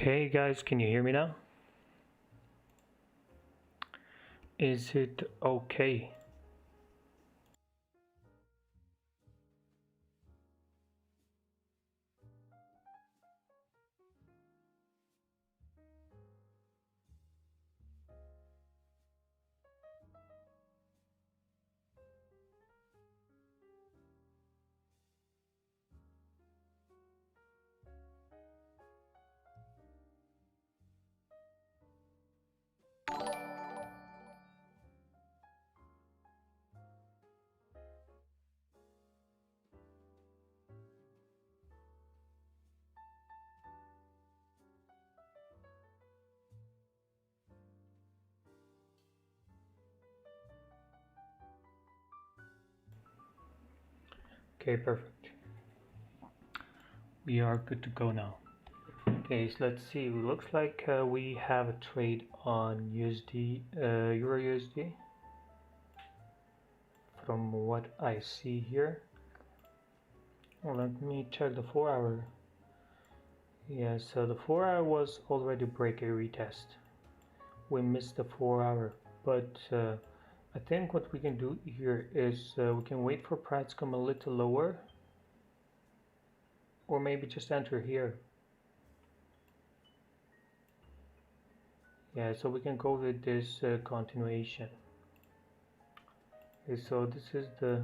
Okay, guys, can you hear me now? Is it okay? Okay, perfect. We are good to go now. Okay, so let's see. It looks like we have a trade on USD, Euro USD. From what I see here. Well, let me check the 4-hour. Yeah, so the 4-hour was already break a retest. We missed the 4-hour, but I think what we can do here is we can wait for price to come a little lower, or maybe just enter here. Yeah, so we can go with this continuation. Okay, so this is the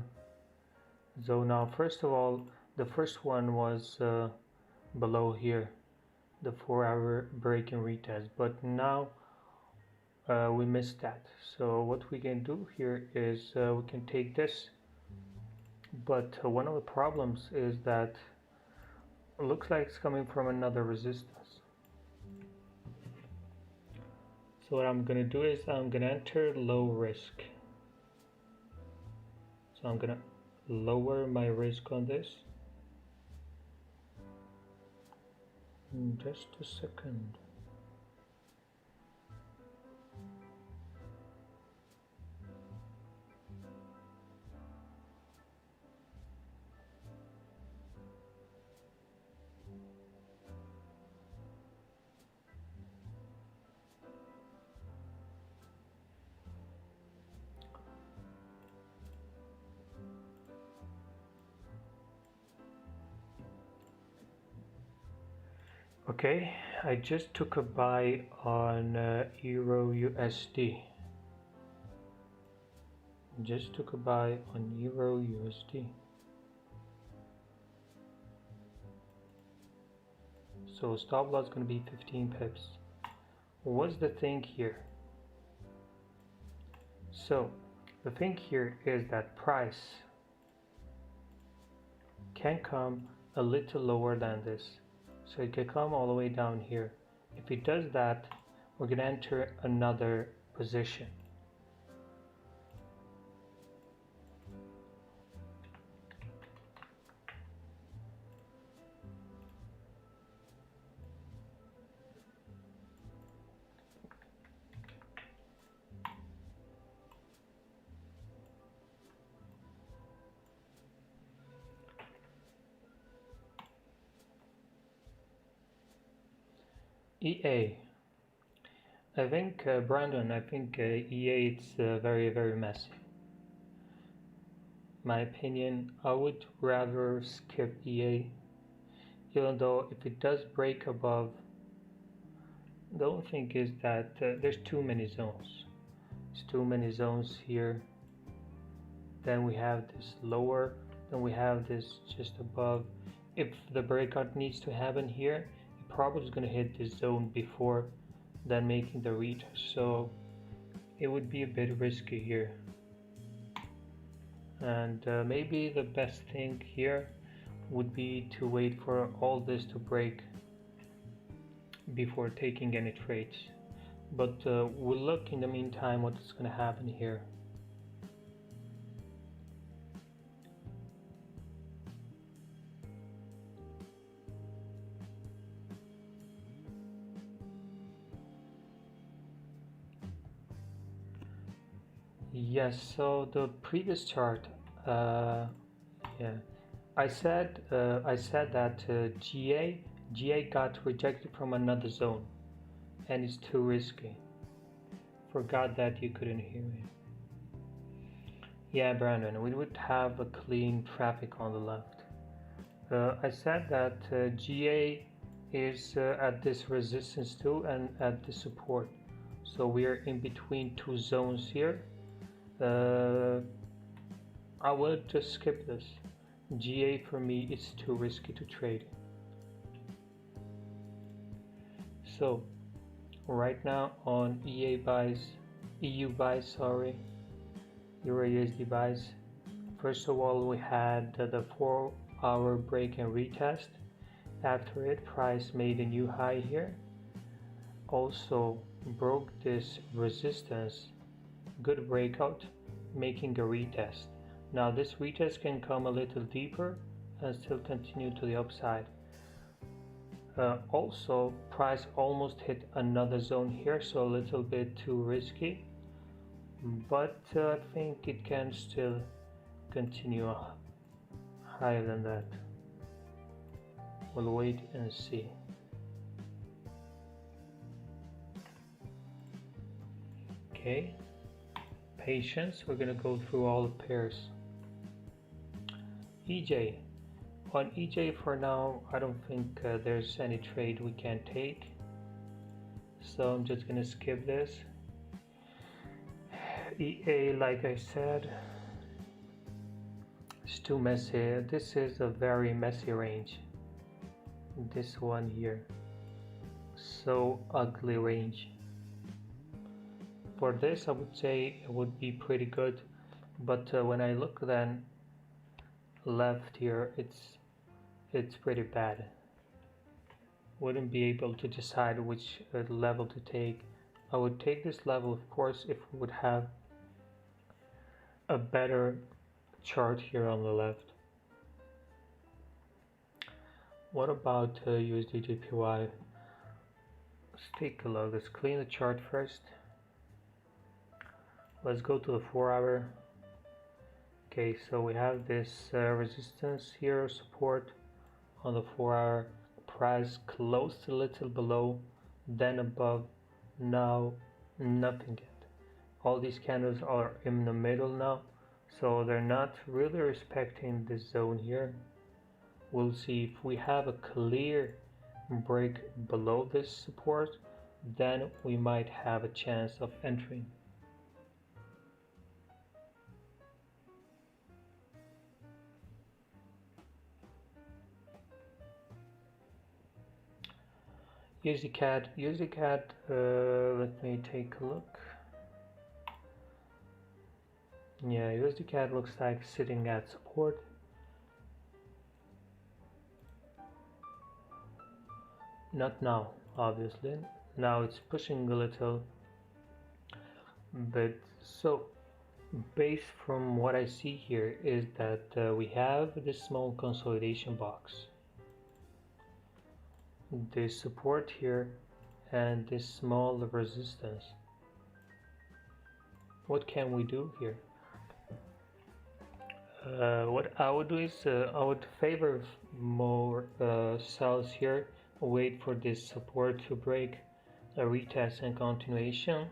zone now. First of all, the first one was below here, the 4-hour break and retest, but now we missed that. So what we can do here is we can take this, but one of the problems is that it looks like it's coming from another resistance. So what I'm gonna do is I'm gonna enter low risk. So I'm gonna lower my risk on this. Just a second. Okay, I just took a buy on Euro USD. Just took a buy on Euro USD. So stop loss is going to be 15 pips. What's the thing here? So the thing here is that price can come a little lower than this. So it can come all the way down here. If it does that, we're going to enter another position. EA. I think, Brandon, I think EA it's very messy. My opinion, I would rather skip EA, even though if it does break above, the only thing is that there's too many zones. There's too many zones here. Then we have this lower, then we have this just above. If the breakout needs to happen here, it probably is going to hit this zone before then making the retest, so it would be a bit risky here. And maybe the best thing here would be to wait for all this to break before taking any trades, but we'll look in the meantime what's going to happen here. Yes, so the previous chart, yeah, I said that GA got rejected from another zone, and it's too risky. Forgot that you couldn't hear me. Yeah, Brandon, we would have a clean traffic on the left. I said that GA is at this resistance too and at the support, so we are in between two zones here. I would just skip this. GA for me is too risky to trade. So right now on EU buys, Euro USD buys. First of all, we had the 4-hour break and retest. After it, price made a new high here. Also broke this resistance. Good breakout, making a retest. Now this retest can come a little deeper and still continue to the upside. Also, price almost hit another zone here, so a little bit too risky, but I think it can still continue higher than that. We'll wait and see. Okay, patience. We're gonna go through all the pairs. EJ. On EJ for now, I don't think there's any trade we can take, so I'm just gonna skip this. EA, like I said, it's too messy. This is a very messy range. This one here, so ugly range. For this, I would say it would be pretty good, but when I look then left here, it's pretty bad. Wouldn't be able to decide which level to take. I would take this level, of course, if we would have a better chart here on the left. What about USD JPY? Let's take a look. Let's clean the chart first. Let's go to the 4-hour. Okay, so we have this resistance here, support on the 4-hour. Price closed a little below, then above, now nothing yet. All these candles are in the middle now, so they're not really respecting this zone here. We'll see if we have a clear break below this support, then we might have a chance of entering. UCAD, let me take a look. Yeah, USD looks like sitting at support. Not now, obviously. Now it's pushing a little bit. So, based from what I see here is that we have this small consolidation box, this support here, and this small resistance. What can we do here? What I would do is I would favor more sells here, wait for this support to break, a retest and continuation,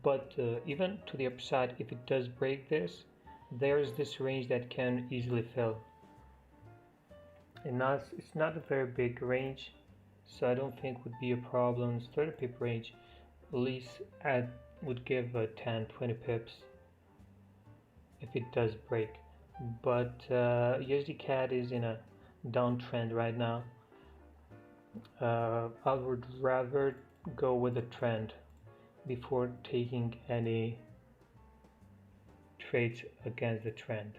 but even to the upside, if it does break this, there's this range that can easily fill. And it's not a very big range, so I don't think would be a problem. It's 30 pip range, at least would give 10-20 pips if it does break. But USD CAD is in a downtrend right now. I would rather go with the trend before taking any trades against the trend.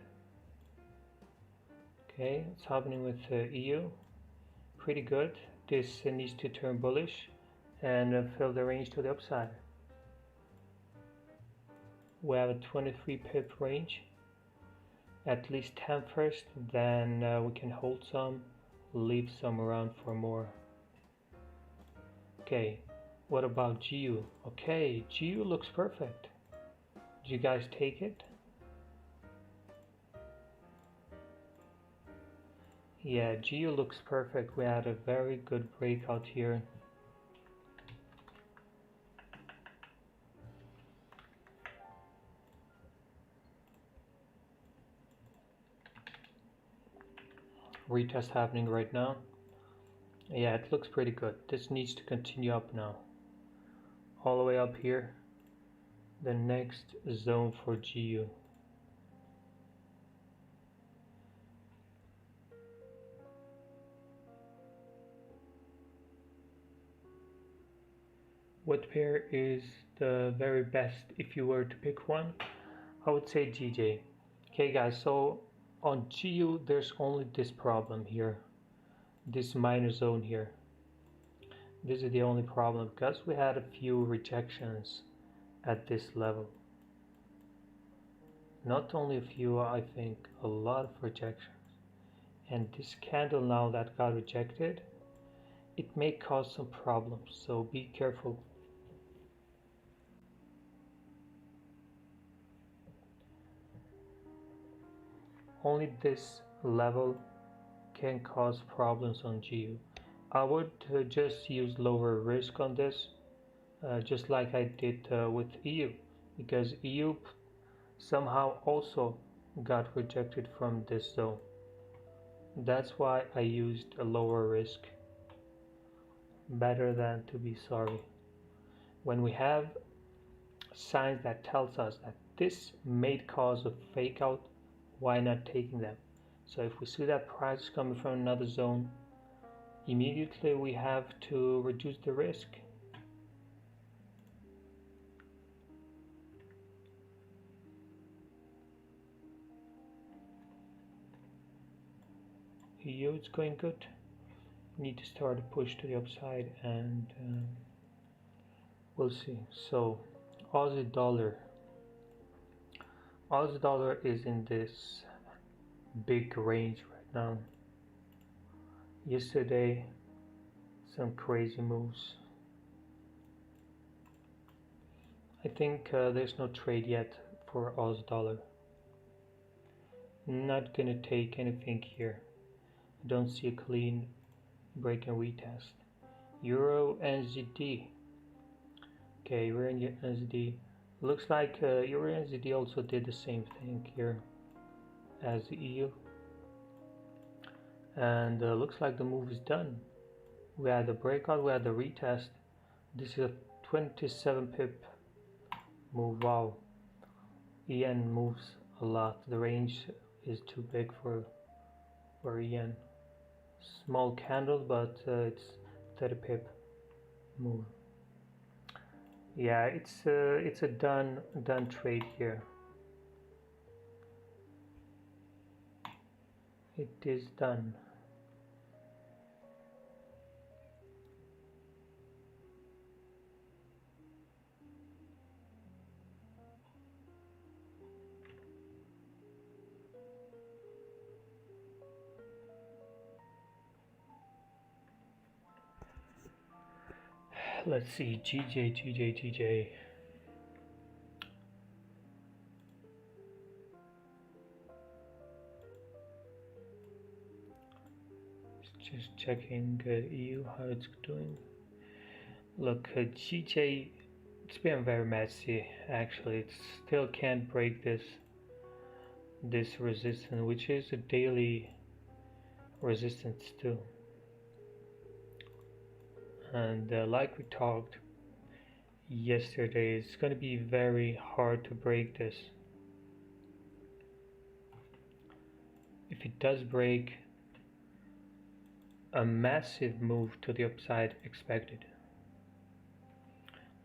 Okay, what's happening with EU? Pretty good. This needs to turn bullish and fill the range to the upside. We have a 23 pip range. At least 10 first, then we can hold some, leave some around for more. Okay, what about GU? Okay, GU looks perfect. Did you guys take it? Yeah, GU looks perfect. We had a very good breakout here. Retest happening right now. Yeah, it looks pretty good. This needs to continue up now, all the way up here, the next zone for GU. What pair is the very best if you were to pick one? I would say GJ. Okay guys, so on GU there's only this problem here, this minor zone here. This is the only problem because we had a few rejections at this level. Not only a few, I think a lot of rejections. And this candle now that got rejected, it may cause some problems, so be careful. Only this level can cause problems on GU. I would just use lower risk on this, just like I did with EU, because EU somehow also got rejected from this zone. That's why I used a lower risk. Better than to be sorry. When we have signs that tells us that this may cause a fake out, why not taking them? So if we see that price is coming from another zone, immediately we have to reduce the risk. EU is going good. Need to start a push to the upside, and we'll see. So Aussie dollar is in this big range right now. Yesterday some crazy moves. I think there's no trade yet for Aussie dollar. Not gonna take anything here. Don't see a clean break and retest. Euro NZD. Okay, Euro NZD. Looks like Euro NZD also did the same thing here as the EU. And looks like the move is done. We had the breakout, we had the retest. This is a 27 pip move. Wow. yen moves a lot. The range is too big for yen. Small candle, but it's 30 pip move. Yeah, it's a done trade here. It is done. Let's see, GJ. Just checking EU how it's doing. Look, GJ, it's been very messy actually. It still can't break this resistance, which is a daily resistance too. And like we talked yesterday, it's going to be very hard to break this. If it does break, a massive move to the upside expected.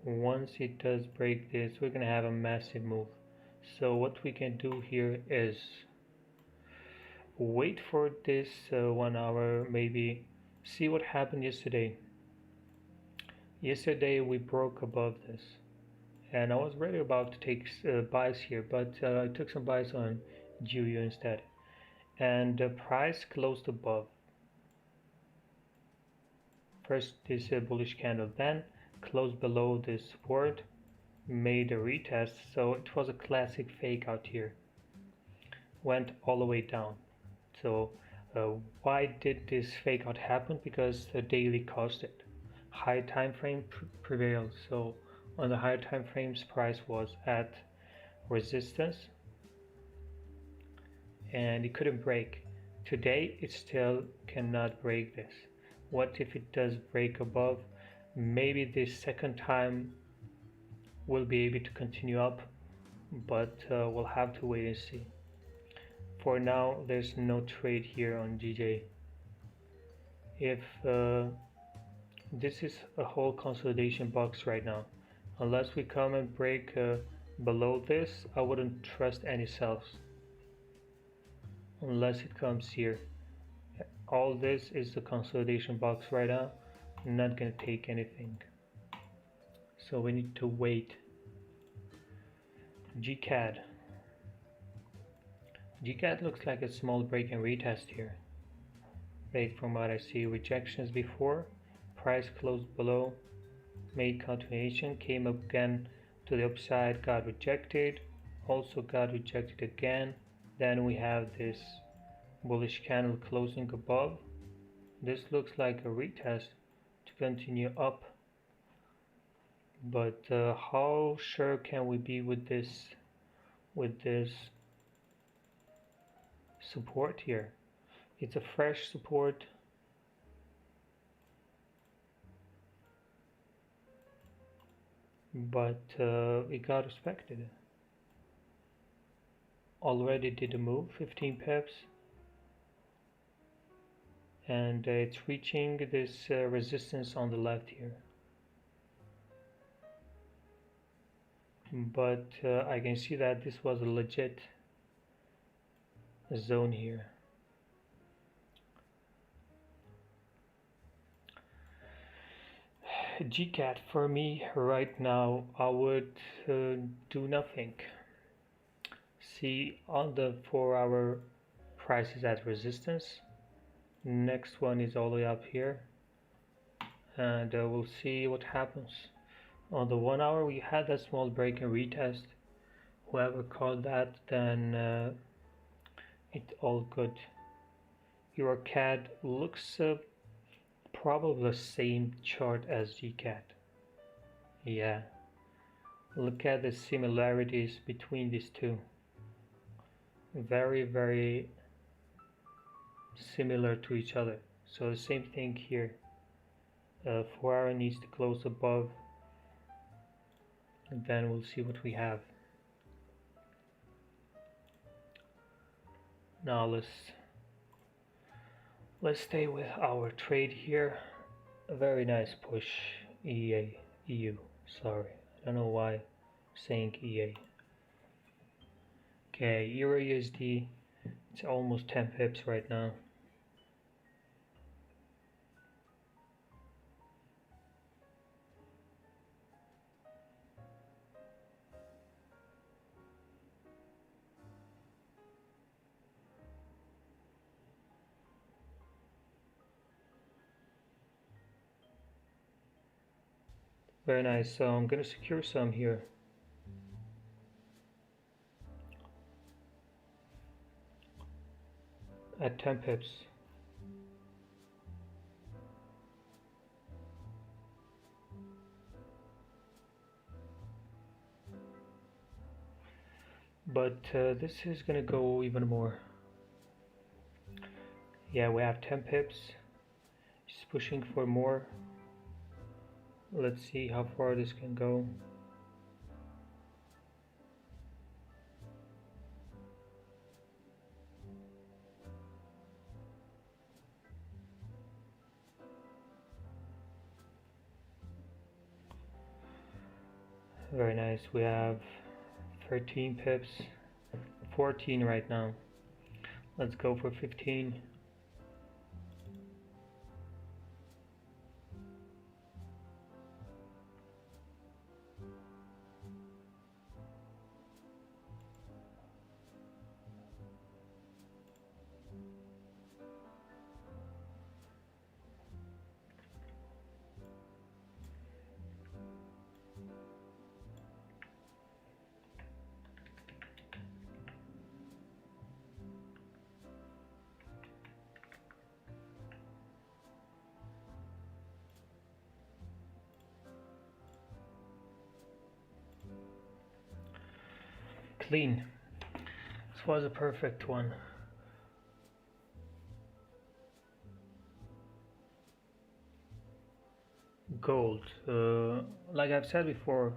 Once it does break this, we're going to have a massive move. So what we can do here is wait for this 1 hour, maybe see what happened yesterday. Yesterday we broke above this, and I was really about to take buys here, but I took some buys on GU instead, and the price closed above. First this bullish candle, then closed below this support, made a retest, so it was a classic fake out here. Went all the way down. So why did this fake out happen? Because the daily caused it. High time frame prevailed. So on the higher time frames, price was at resistance and it couldn't break. Today it still cannot break this. What if it does break above? Maybe this second time we'll be able to continue up, but we'll have to wait and see. For now, there's no trade here on GJ. If this is a whole consolidation box right now, unless we come and break below this, I wouldn't trust any sells unless it comes here. All this is the consolidation box right now. I'm not gonna take anything, so we need to wait. GCAD. GCAD looks like a small break and retest here. Right, from what I see, rejections before, price closed below, made continuation, came up again to the upside, got rejected, also got rejected again. Then we have this bullish candle closing above. This looks like a retest to continue up, but how sure can we be with this support here? It's a fresh support, but it got respected. Already did a move, 15 pips, and it's reaching this resistance on the left here. But I can see that this was a legit zone here. GCAD for me right now, I would do nothing. See, on the 4-hour price is at resistance. Next one is all the way up here, and we'll see what happens. On the 1 hour we had a small break and retest. Whoever called that, then it's all good. UCAD looks probably the same chart as GCAD. Yeah, look at the similarities between these two. Very, very similar to each other. So the same thing here. 4 hour needs to close above, and then we'll see what we have. Now let's stay with our trade here. A very nice push. EU, sorry, I don't know why I'm saying EA. Okay, Euro USD, it's almost 10 pips right now. Very nice, so I'm gonna secure some here. At 10 pips. But this is gonna go even more. Yeah, we have 10 pips. Just pushing for more. Let's see how far this can go. Very nice. We have 13 pips, 14 right now. Let's go for 15. Clean. This was a perfect one. Gold. Like I've said before,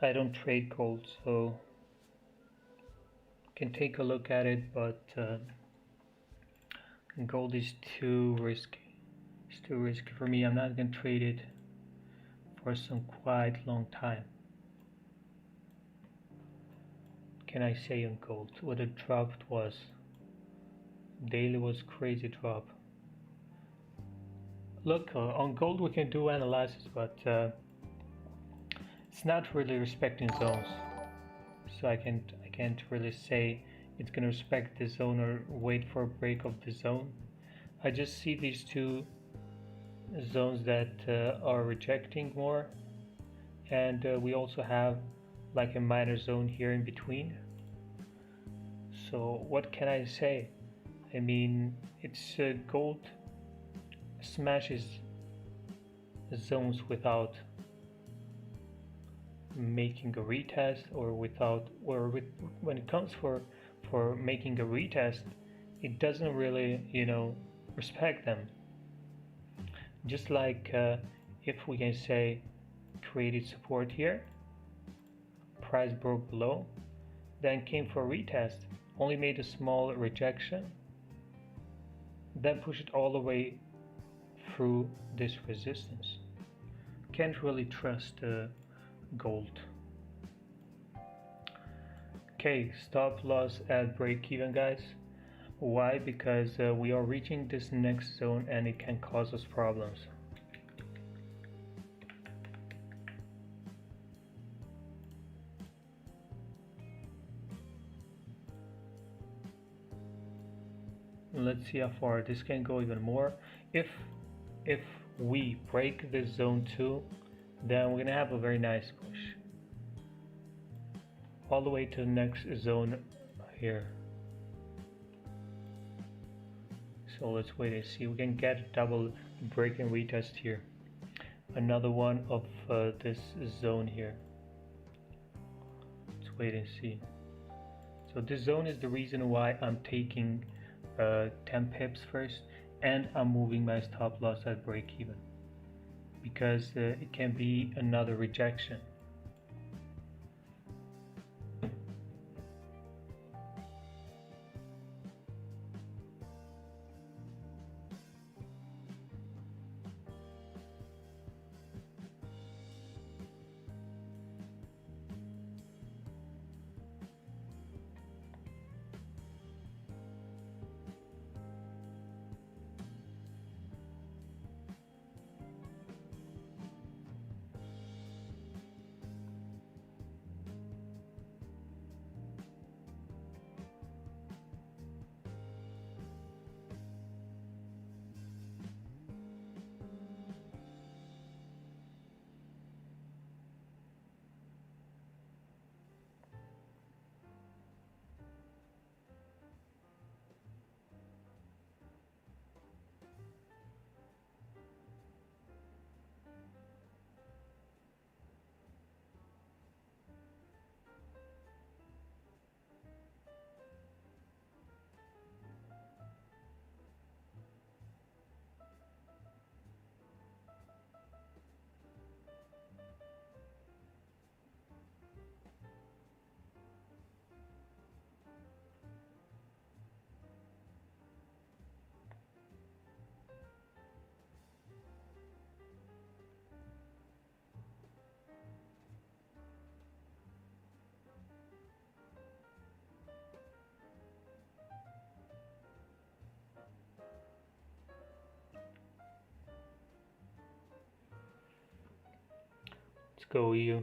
I don't trade gold, so can take a look at it, but gold is too risky. It's too risky for me. I'm not gonna trade it for some quite long time. Can I say on gold? What a drop it was. Daily was crazy drop. Look, on gold we can do analysis, but it's not really respecting zones. So I can't really say it's gonna respect the zone or wait for a break of the zone. I just see these two zones that are rejecting more, and we also have like a minor zone here in between. So what can I say? I mean, it's gold smashes zones without making a retest, or when it comes for making a retest, it doesn't really, respect them. Just like if we can say created support here, price broke below, then came for a retest, only made a small rejection, then push it all the way through this resistance. Can't really trust gold. Okay, stop loss at break even, guys. Why? Because we are reaching this next zone and it can cause us problems. Let's see how far this can go even more. If we break this zone 2, then we're gonna have a very nice push all the way to the next zone here. So let's wait and see. We can get a double break and retest here. Another one of this zone here. Let's wait and see. So this zone is the reason why I'm taking 10 pips first, and I'm moving my stop loss at break even, because it can be another rejection. Let's go EU.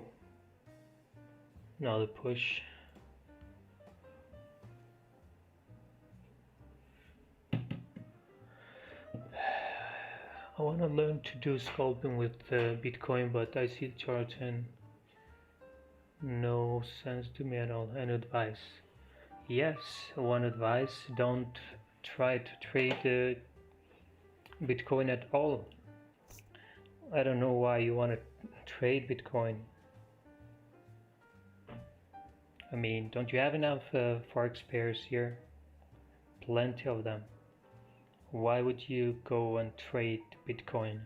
Now the push. I want to learn to do scalping with Bitcoin, but I see the chart and no sense to me at all. Any advice? Yes, one advice: don't try to trade Bitcoin at all. I don't know why you want to trade Bitcoin. I mean, don't you have enough Forex pairs here? Plenty of them. Why would you go and trade Bitcoin?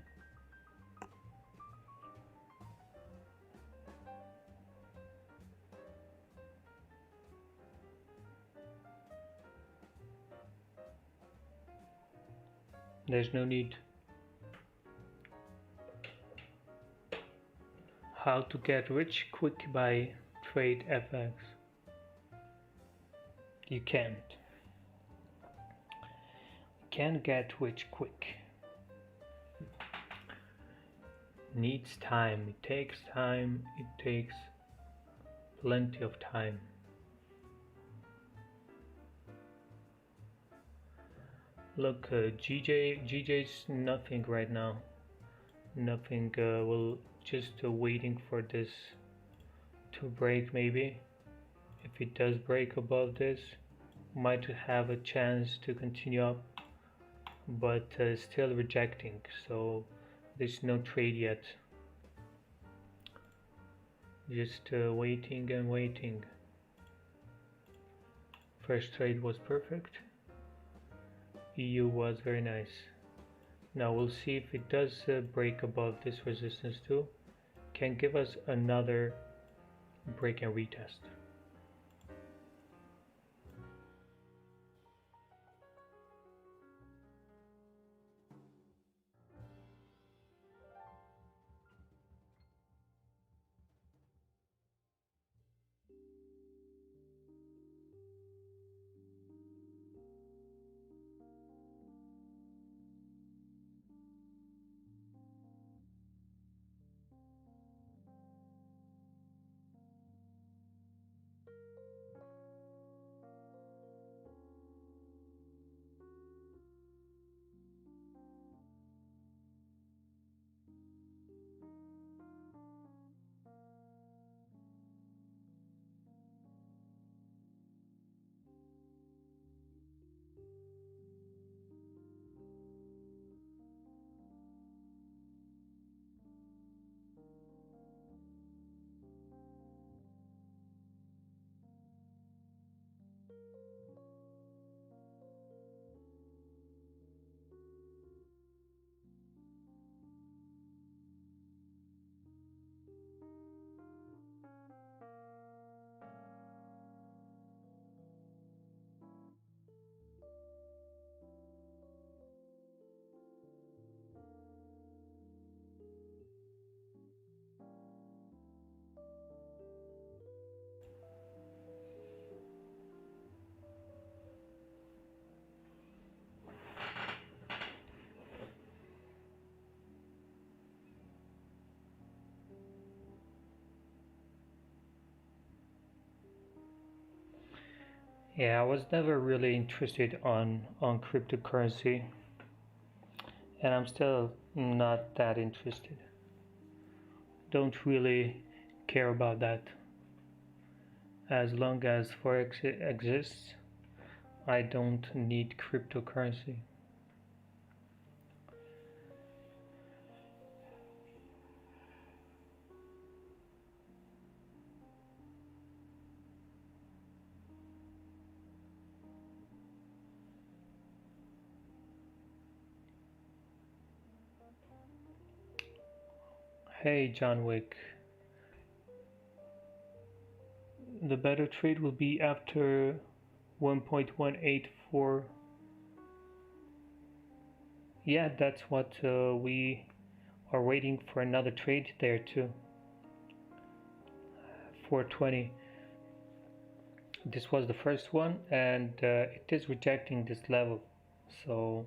There's no need. How to get rich quick by trade FX? You can't. Can get rich quick. Needs time. It takes time. It takes plenty of time. Look, GJ's nothing right now. Nothing. We'll just waiting for this to break maybe. If it does break above this, might have a chance to continue up, but still rejecting, so there's no trade yet. Just waiting and waiting. First trade was perfect. EU was very nice. Now we'll see if it does break above this resistance too. Can give us another break and retest. Yeah, I was never really interested on cryptocurrency, and I'm still not that interested. Don't really care about that. As long as Forex exists, I don't need cryptocurrency. Hey, John Wick. The better trade will be after 1.184. Yeah, that's what we are waiting for, another trade there too. 420. This was the first one, and it is rejecting this level. So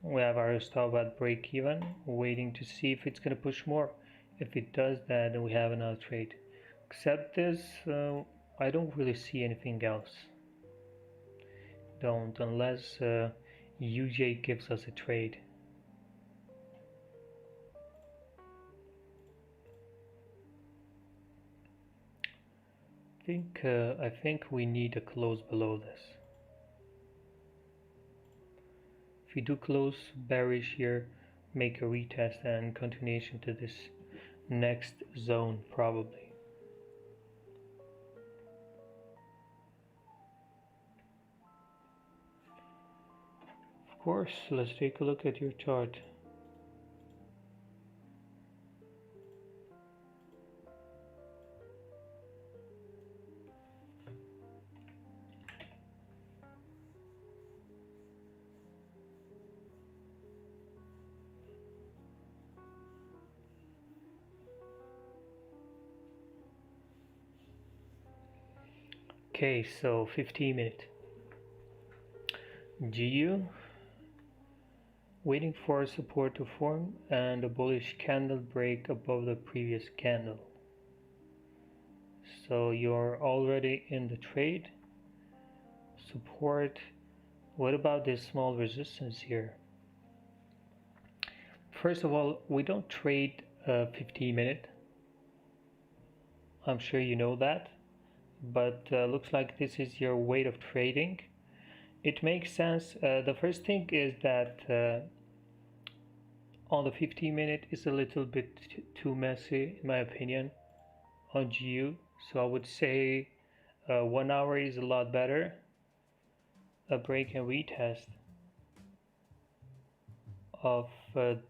we have our stop at break even, waiting to see if it's going to push more. If it does that, then we have another trade. Except this, I don't really see anything else. Don't, unless UJ gives us a trade. I think we need a close below this. If we do close bearish here, make a retest and continuation to this next zone probably. Of course, let's take a look at your chart. Okay, so 15-minute. GU waiting for support to form and a bullish candle break above the previous candle. So you're already in the trade. Support What about this small resistance here? First of all, we don't trade 15-minute. I'm sure you know that, but looks like this is your way of trading. It makes sense. The first thing is that on the 15-minute is a little bit too messy in my opinion on GU, so I would say 1 hour is a lot better. A break and retest of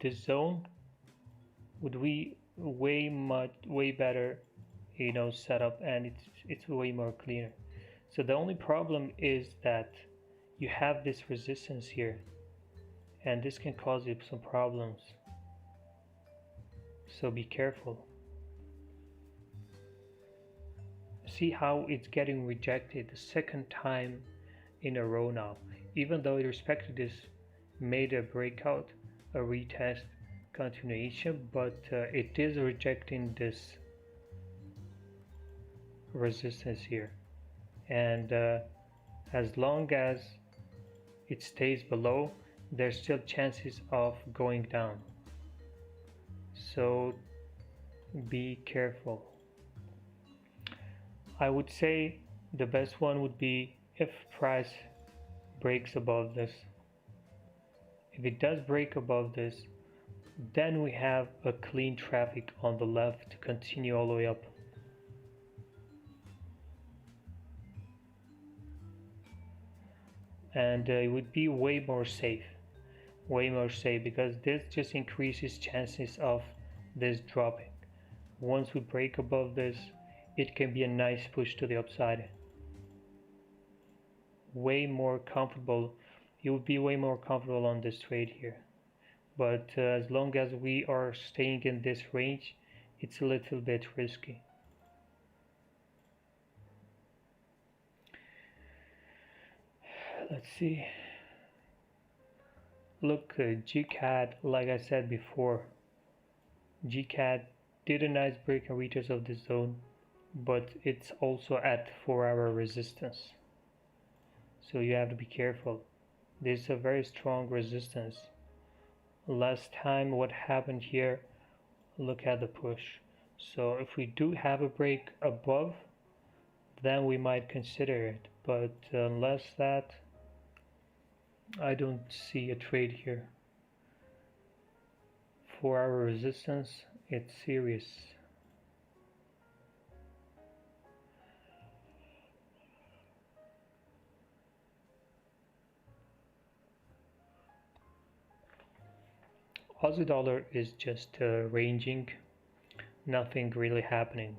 this zone would be way better, you know, setup, and it's way more cleaner. So the only problem is that you have this resistance here, and this can cause you some problems, so be careful. See how it's getting rejected the second time in a row now, even though it respected this, made a breakout, a retest, continuation, but it is rejecting this resistance here, and as long as it stays below, there's still chances of going down, so be careful. I would say the best one would be if price breaks above this. If it does break above this, then we have a clean traffic on the left to continue all the way up. And it would be way more safe, because this just increases chances of this dropping. Once we break above this, it can be a nice push to the upside. Way more comfortable, you would be way more comfortable on this trade here. But as long as we are staying in this range, it's a little bit risky. Let's see. Look, GCAD, like I said before, GCAD did a nice break and retest of this zone, but it's also at 4-hour resistance, so you have to be careful. This is a very strong resistance. Last time what happened here, look at the push. So if we do have a break above, then we might consider it, but unless that, I don't see a trade here. 4-hour resistance, it's serious. Aussie dollar is just ranging, nothing really happening.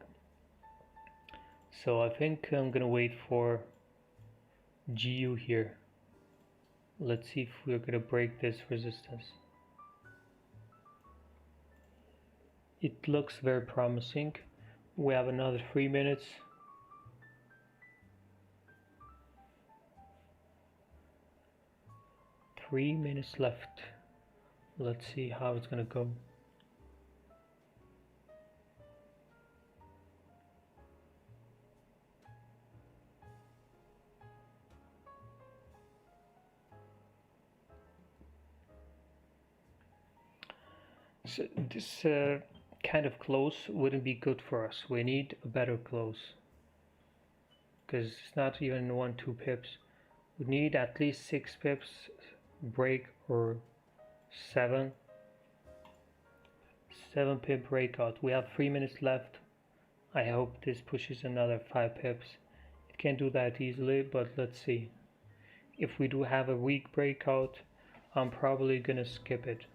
So I think I'm gonna wait for GU here. Let's see if we're gonna break this resistance. It looks very promising. We have another 3 minutes. Three minutes left. Let's see how it's gonna go. So this kind of close wouldn't be good for us. We need a better close, because it's not even 1-2 pips. We need at least 6 pips break, or 7 pip breakout. We have 3 minutes left. I hope this pushes another 5 pips. It can't do that easily, but let's see. If we do have a weak breakout, I'm probably gonna skip it.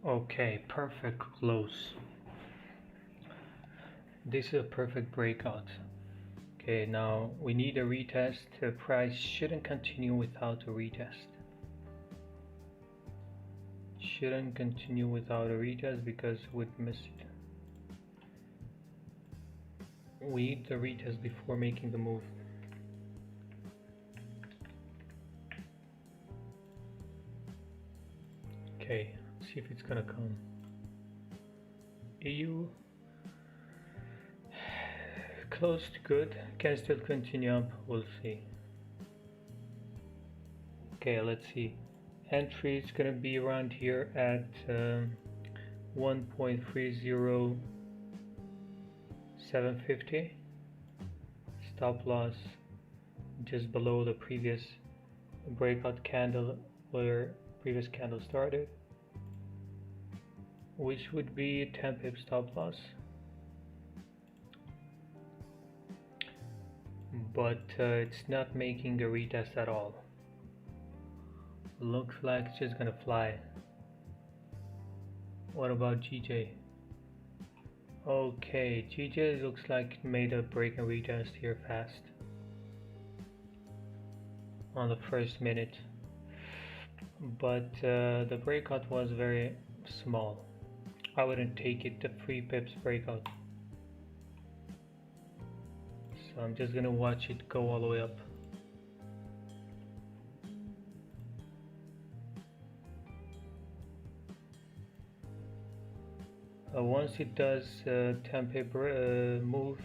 Okay, perfect close. This is a perfect breakout. Okay, now we need a retest. The price shouldn't continue without a retest. Shouldn't continue without a retest because we'd miss it. We need the retest before making the move. Okay, see if it's gonna come. EU closed good, can still continue up, we'll see. Okay, let's see. Entry is gonna be around here at 1.30750. Stop loss just below the previous breakout candle where previous candle started, which would be a 10 pip stop loss. But it's not making a retest at all. Looks like it's just gonna fly. What about GJ? Okay, GJ looks like it made a break and retest here fast on the first minute, but the breakout was very small. I wouldn't take it, the 3 pips breakout. So I'm just gonna watch it go all the way up. Once it does 10 pip move,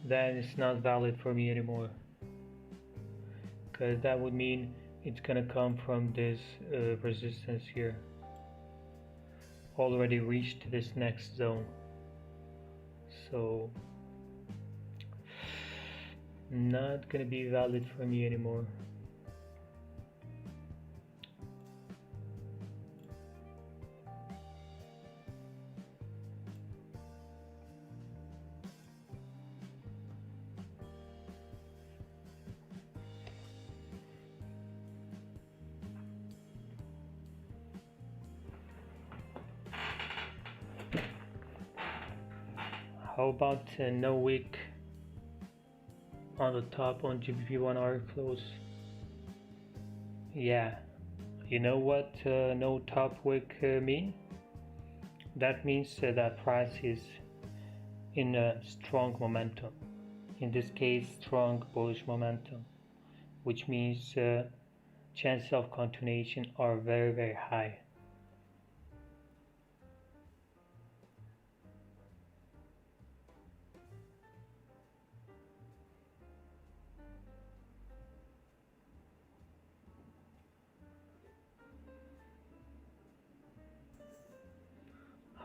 then it's not valid for me anymore, because that would mean it's gonna come from this resistance here. Already reached this next zone, so not gonna be valid for me anymore. How about no wick on the top on GBP 1 hour close? Yeah, you know what no top wick mean? That means that price is in a strong momentum. In this case, strong bullish momentum, which means chances of continuation are very, very high.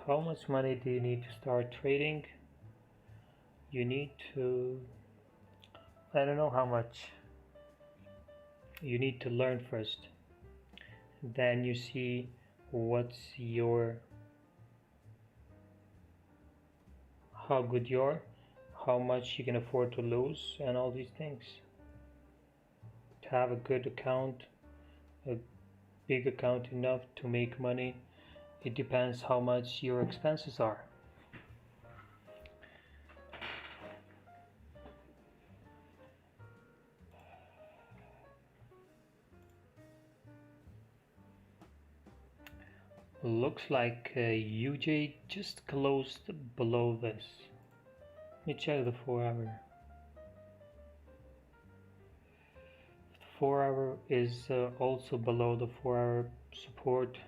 How much money do you need to start trading? You need to, I don't know how much. You need to learn first. Then you see what's your, how good you are, how much you can afford to lose, and all these things. To have a good account, a big account enough to make money, it depends how much your expenses are. Looks like UJ just closed below this. Let me check the 4 hour. The 4 hour is also below the 4 hour support,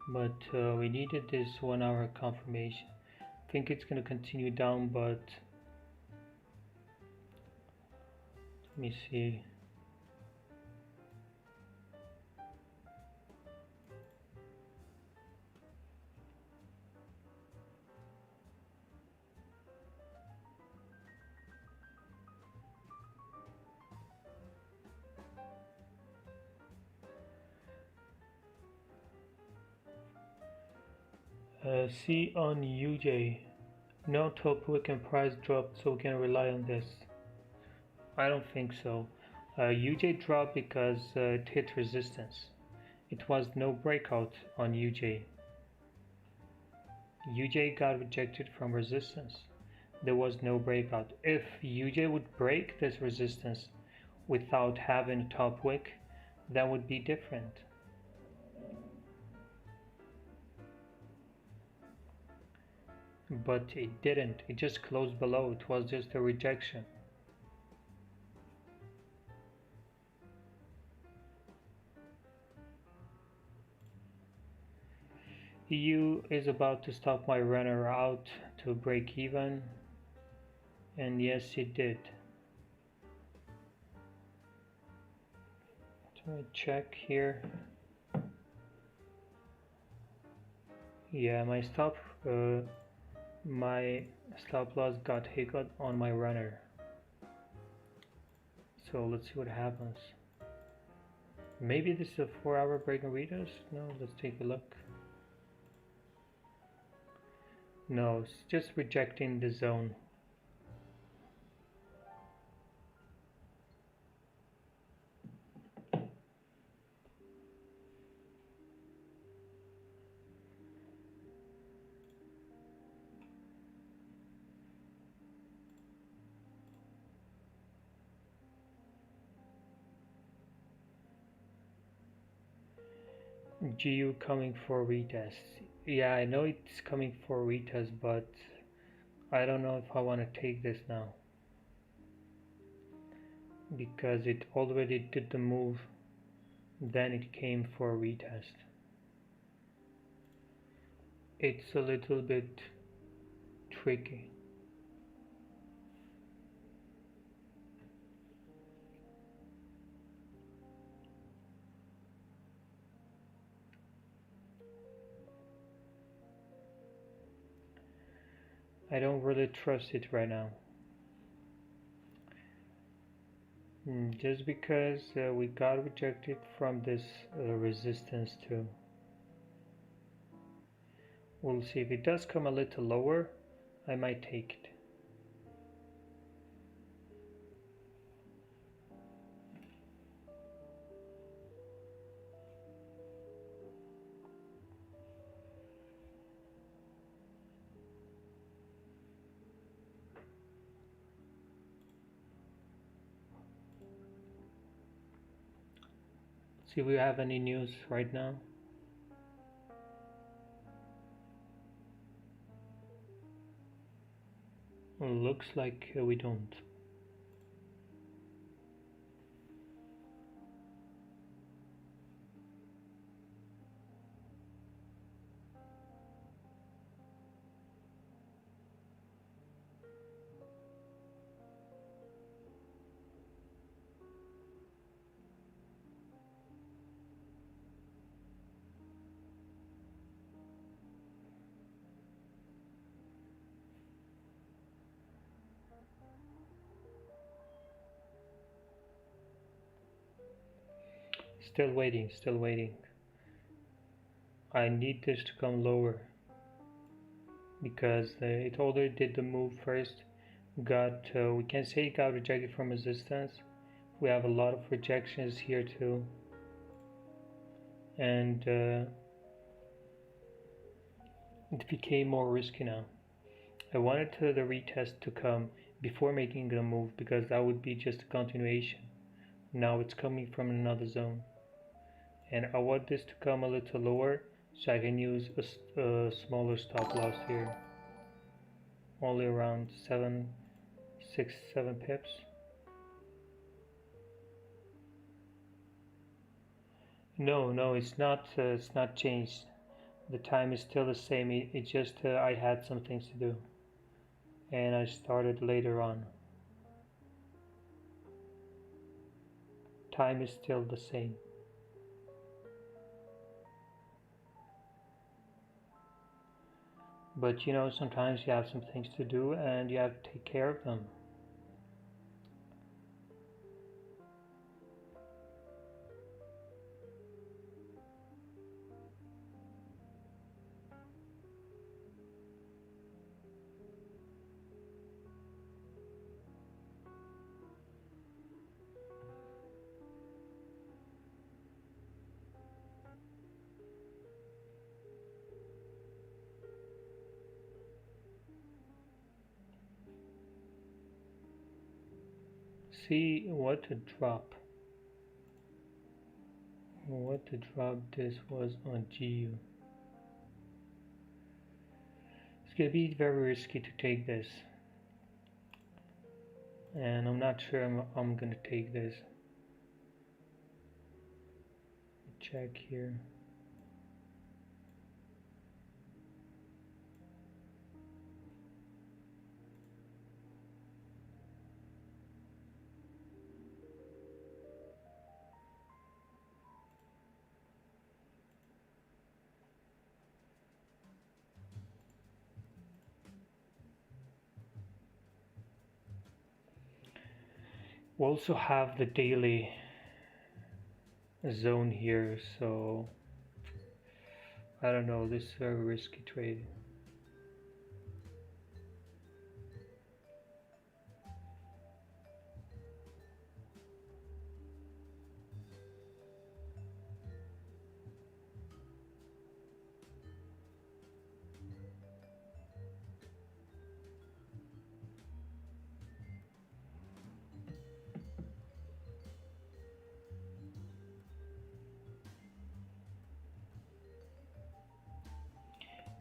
but we needed this 1 hour confirmation. I think it's going to continue down, but let me see. See on UJ, no top wick and price dropped, so we can rely on this. I don't think so. UJ dropped because it hit resistance. it was no breakout on UJ. UJ got rejected from resistance. There was no breakout. If UJ would break this resistance without having a top wick, that would be different. But it didn't. It just closed below. It was just a rejection. EU is about to stop my runner out to break even, and yes, it did. Let me check here. Yeah, my stop loss got hit on my runner. So let's see what happens. Maybe this is a 4-hour break and retest? No, let's take a look. No, it's just rejecting the zone. GU coming for retest. Yeah, I know it's coming for retest, but I don't know if I want to take this now, because it already did the move, then it came for a retest. It's a little bit tricky. I don't really trust it right now. Just because we got rejected from this resistance too. We'll see. If it does come a little lower, I might take it. See if we have any news right now. Looks like we don't. Still waiting, still waiting. I need this to come lower, because it already did the move first. We can say it got rejected from resistance. We have a lot of rejections here too, and it became more risky now. I wanted the retest to come before making a move, because that would be just a continuation. Now it's coming from another zone, and I want this to come a little lower so I can use a smaller stop loss here, only around 7 pips. No, it's not changed. The time is still the same. It just I had some things to do, and I started later on. Time is still the same. But you know, sometimes you have some things to do and you have to take care of them. see what a drop. What a drop this was on GU. It's gonna be very risky to take this. And I'm not sure I'm gonna take this. Check here. We also have the daily zone here, so I don't know, this is a very risky trade.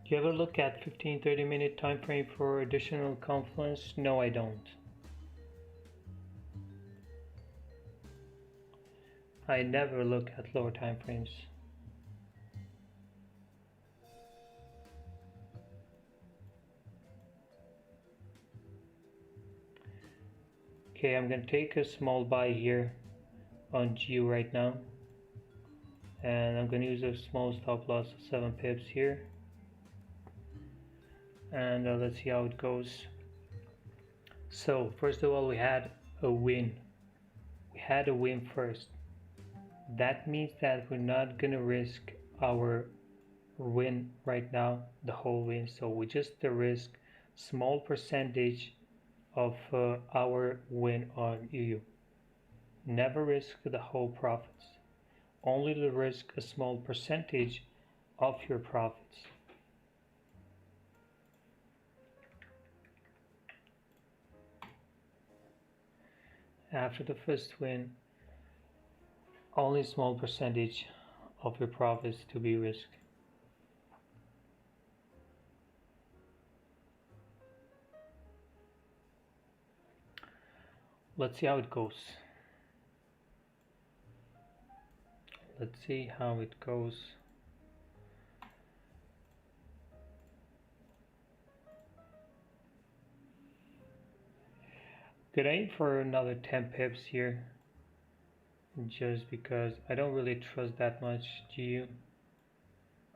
Do you ever look at 15-30 minute time frame for additional confluence? No, I don't. I never look at lower time frames. Okay, I'm gonna take a small buy here on GU right now, and I'm gonna use a small stop loss of 7 pips here, and let's see how it goes. So first of all, we had a win. We had a win first. That means that we're not gonna risk our win right now, the whole win. So we just risk small percentage of our win on UU. Never risk the whole profits. Only to risk a small percentage of your profits. After the first win, only small percentage of your profits to be risked. Let's see how it goes. Let's see how it goes. Could aim for another 10 pips here, just because I don't really trust that much GU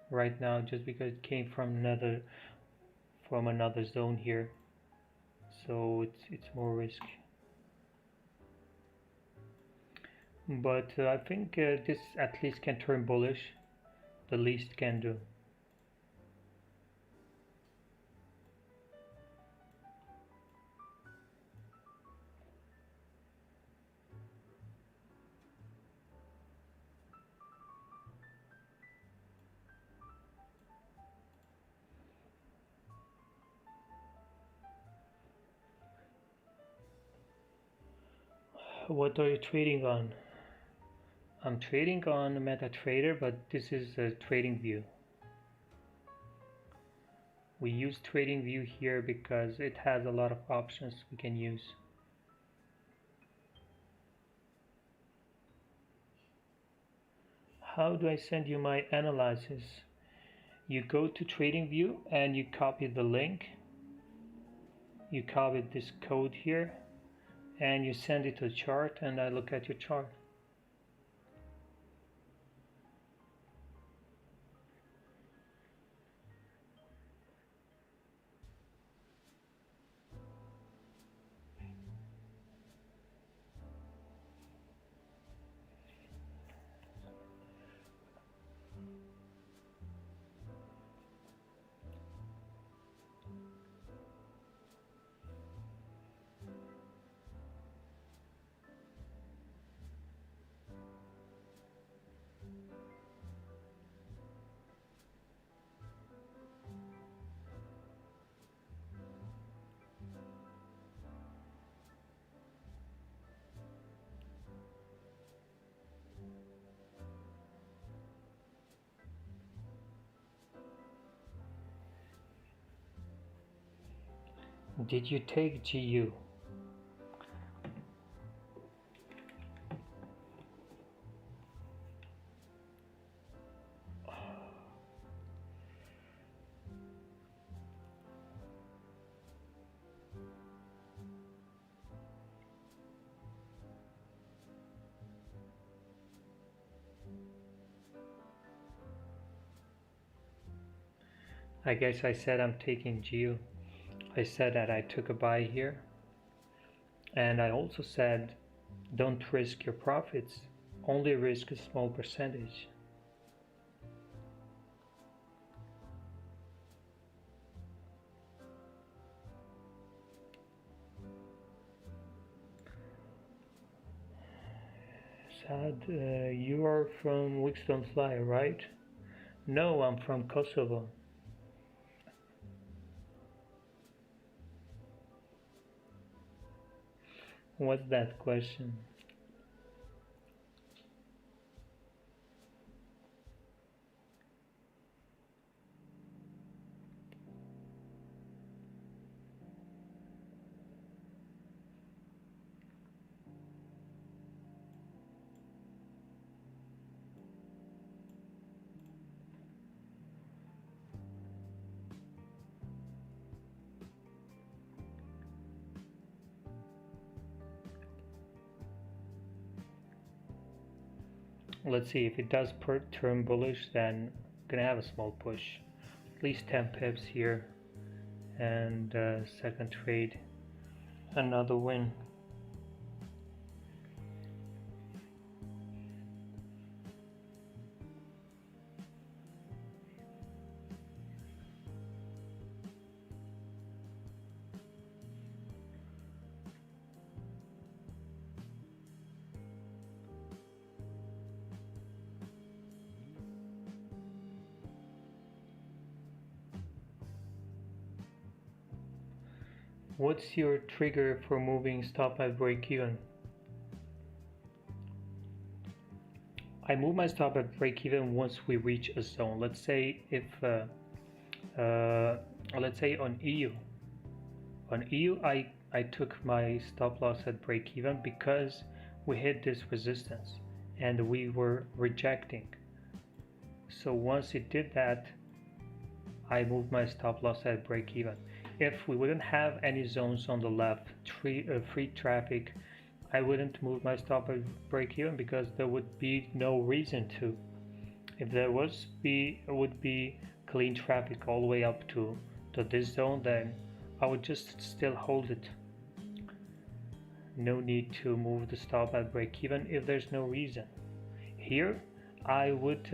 right now, just because it came from another zone here, so it's more risky. But I think this at least can turn bullish. The least can do. What are you trading on? I'm trading on MetaTrader, but this is a trading view. We use trading view here because it has a lot of options we can use. How do I send you my analysis? You go to trading view and you copy the link. You copy this code here and you send it to the chart, and I look at your chart. Did you take GU? I guess I said I'm taking GU. I said that I took a buy here, and I also said don't risk your profits, only risk a small percentage. Sad, you are from Wickstone Fly, right? No, I'm from Kosovo. What's that question? Let's see, if it does turn bullish, then I'm gonna have a small push, at least 10 pips here, and second trade, another win. What's your trigger for moving stop at break even? I move my stop at break even once we reach a zone. Let's say if let's say on EU. On EU, I took my stop loss at break even because we hit this resistance and we were rejecting. So once it did that, I moved my stop loss at break even. If we wouldn't have any zones on the left, free traffic, I wouldn't move my stop at break even because there would be no reason to. If there would be clean traffic all the way up to this zone, then I would just still hold it. No need to move the stop at break even if there's no reason. Here, I would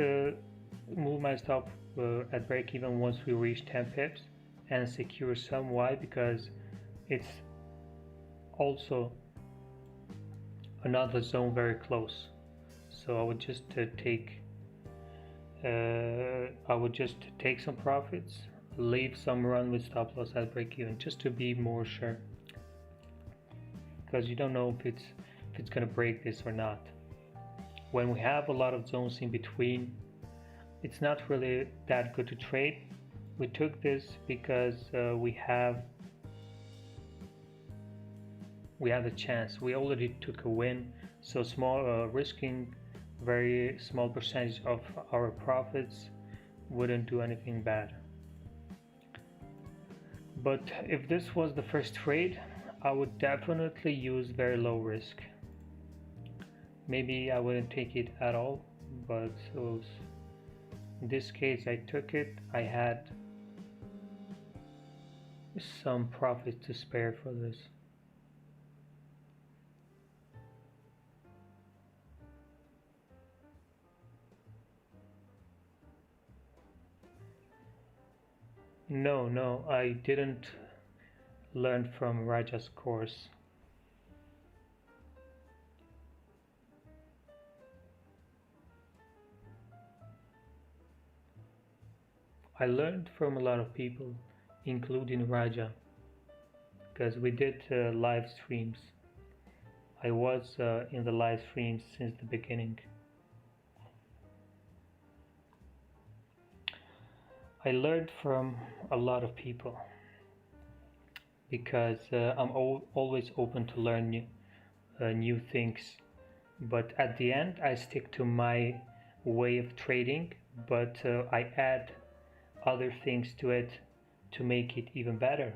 move my stop at break even once we reach 10 pips and secure some. Why? Because it's also another zone very close. So I would just take some profits, leave some run with stop loss at break even, just to be more sure, because you don't know if it's gonna break this or not. When we have a lot of zones in between, it's not really that good to trade. We took this because we have a chance. We already took a win, so small risking very small percentage of our profits wouldn't do anything bad. But if this was the first trade, I would definitely use very low risk. Maybe I wouldn't take it at all, but in this case I took it. I had some profit to spare for this. No, I didn't learn from Raja's course. I learned from a lot of people, including Raja, because we did live streams. I was in the live streams since the beginning. I learned from a lot of people because I'm always open to learn new things. But at the end, I stick to my way of trading, but I add other things to it to make it even better.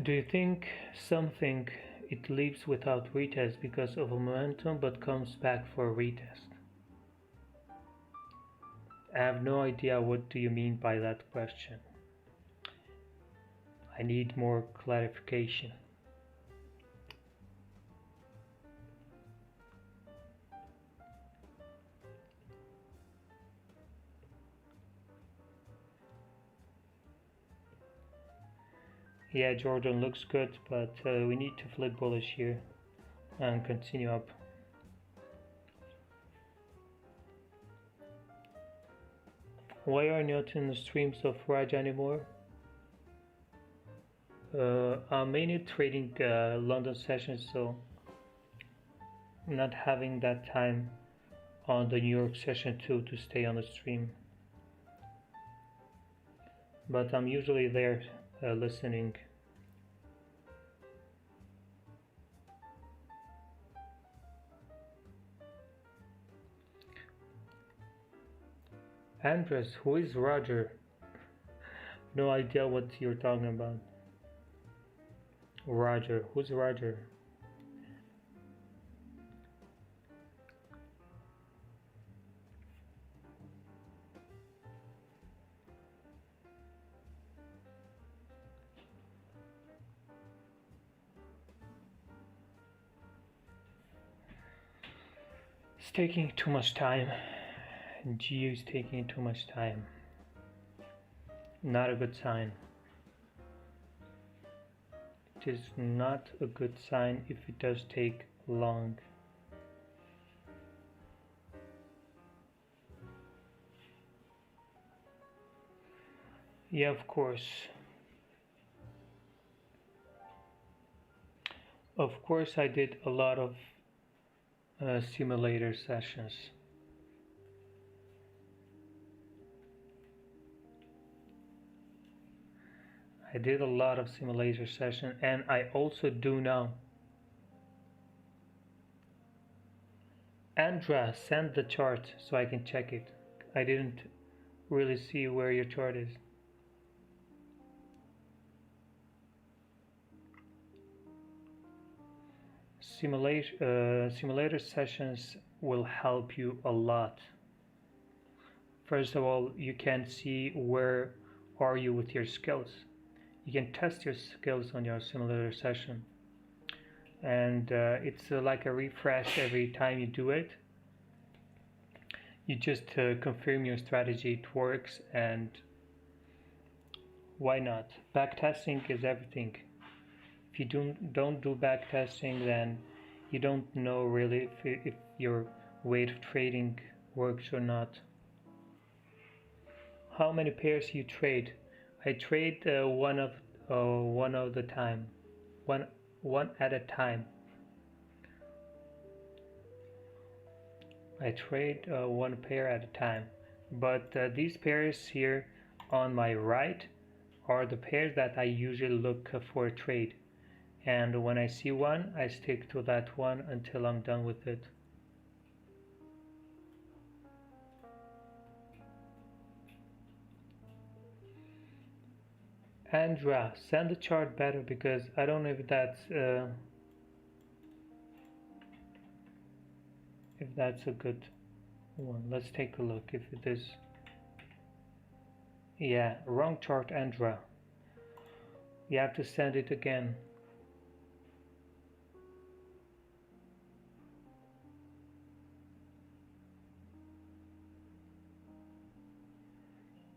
Do you think something it leaves without retest because of a momentum but comes back for a retest? I have no idea what do you mean by that question. I need more clarification. Yeah, Jordan looks good, but we need to flip bullish here and continue up. Why are you not in the streams of Raj anymore? I'm mainly trading London sessions, so I'm not having that time on the New York session too to stay on the stream. But I'm usually there listening. Andres, who is Roger? No idea what you're talking about. Roger, who's Roger? It's taking too much time. GU is taking too much time. Not a good sign. It is not a good sign if it does take long. Yeah, of course. Of course, I did a lot of simulator sessions. I did a lot of simulator sessions, and I also do now. Andra, send the chart so I can check it. I didn't really see where your chart is. Simulator sessions will help you a lot. First of all, you can see where are you with your skills. You can test your skills on your simulator session, and it's like a refresh every time you do it. You just confirm your strategy, it works, and why not? Backtesting is everything. If you don't do backtesting, then you don't know really if your way of trading works or not. How many pairs you trade? I trade one of the time, one at a time. I trade one pair at a time, but these pairs here on my right are the pairs that I usually look for a trade, and when I see one, I stick to that one until I'm done with it. Andra, send the chart better because I don't know if that's a good one. Let's take a look if it is. Yeah, wrong chart, Andra. You have to send it again.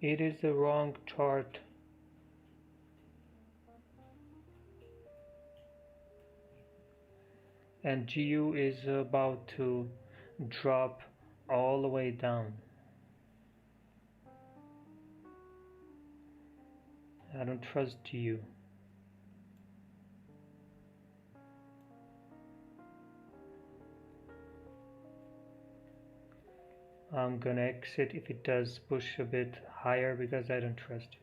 It is the wrong chart. And GU is about to drop all the way down. I don't trust GU. I'm gonna exit if it does push a bit higher because I don't trust it.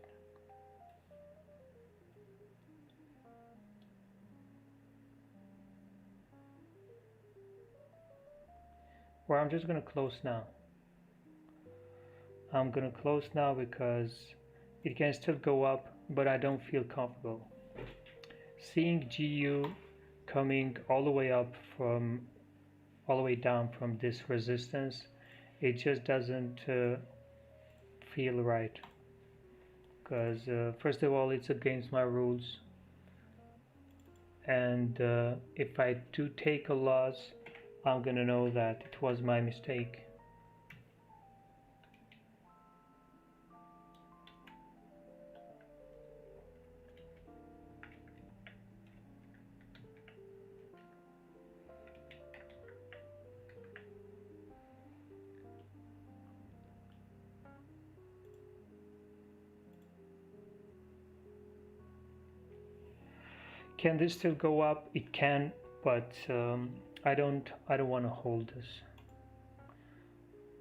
Or I'm just gonna close now. I'm gonna close now because it can still go up, but I don't feel comfortable. Seeing GU coming all the way up from all the way down from this resistance, it just doesn't feel right. Because first of all, it's against my rules, and if I do take a loss, I'm gonna know that it was my mistake. Can this still go up? It can, but I don't want to hold this.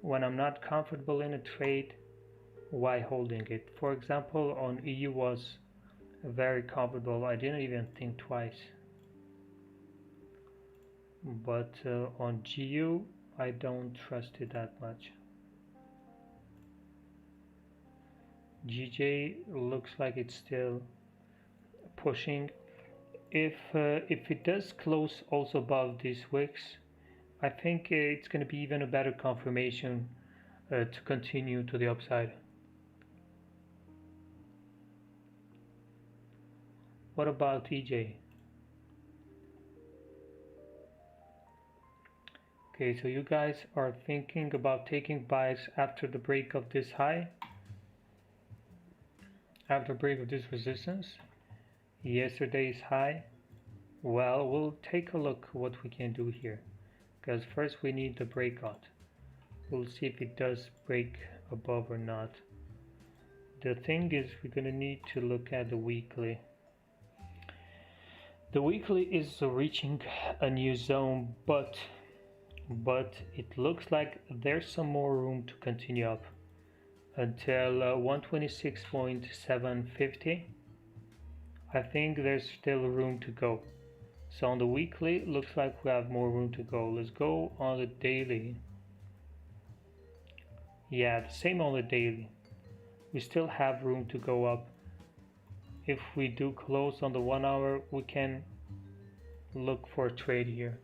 When I'm not comfortable in a trade, why holding it? For example, on EU was very comfortable. I didn't even think twice. But on GU, I don't trust it that much. GJ looks like it's still pushing. If it does close also above these wicks, I think it's going to be even a better confirmation to continue to the upside. What about EJ? Okay, so you guys are thinking about taking buys after the break of this high, after break of this resistance, yesterday's high. Well, we'll take a look what we can do here, because first we need the breakout. We'll see if it does break above or not. The thing is, we're gonna need to look at the weekly. The weekly is reaching a new zone, but it looks like there's some more room to continue up until 126.750. I think there's still room to go. So on the weekly, looks like we have more room to go. Let's go on the daily. Yeah, the same on the daily. We still have room to go up. If we do close on the 1 hour, we can look for a trade here.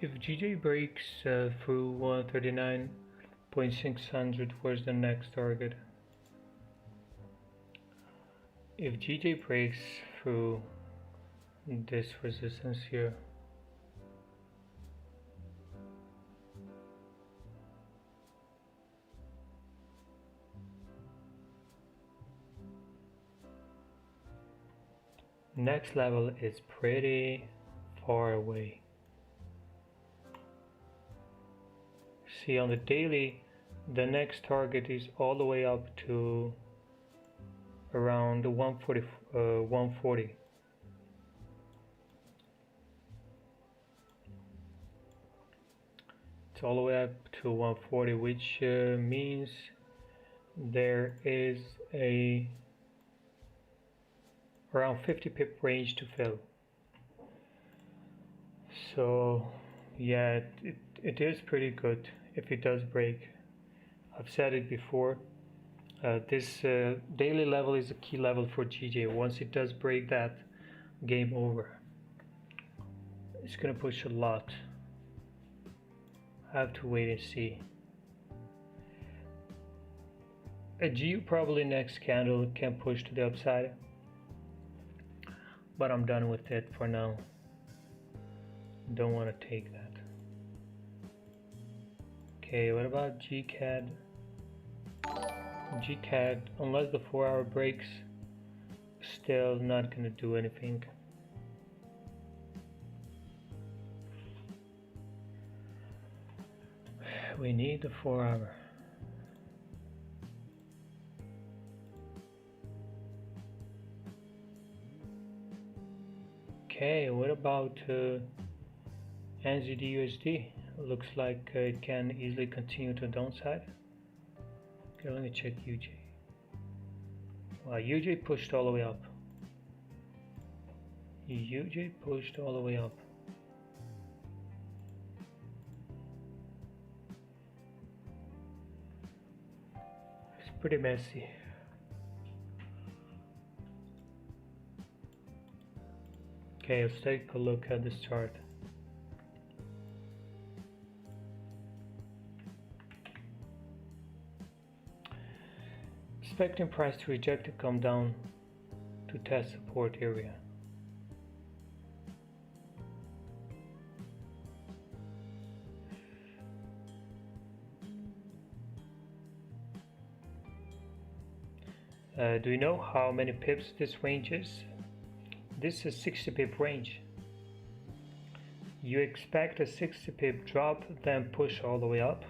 If GJ breaks through 139.600, where's the next target? If GJ breaks through this resistance here, next level is pretty far away. See, on the daily, the next target is all the way up to around 140. It's all the way up to 140, which means there is a around 50 pip range to fill. So yeah, it is pretty good if it does break. I've said it before, this daily level is a key level for GJ. Once it does break that, game over. It's gonna push a lot. I have to wait and see. A GU probably next candle can push to the upside, but I'm done with it for now. Don't want to take that. Okay, what about GCAD? GCAD, unless the 4-hour breaks, still not gonna do anything. We need the 4-hour. Okay, what about NZD/USD? Looks like it can easily continue to the downside. Okay, let me check UJ. Wow, UJ pushed all the way up. UJ pushed all the way up. It's pretty messy. Okay, let's take a look at this chart. Expecting price to reject and come down to test support area. Do you know how many pips this range is? This is 60 pip range. You expect a 60 pip drop, then push all the way up.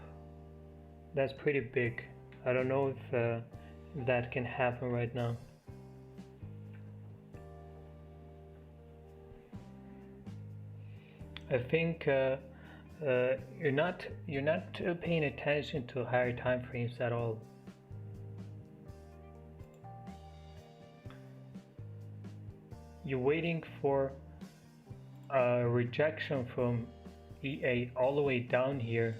That's pretty big. I don't know if that can happen right now. I think you're not paying attention to higher time frames at all. You're waiting for a rejection from EA all the way down here,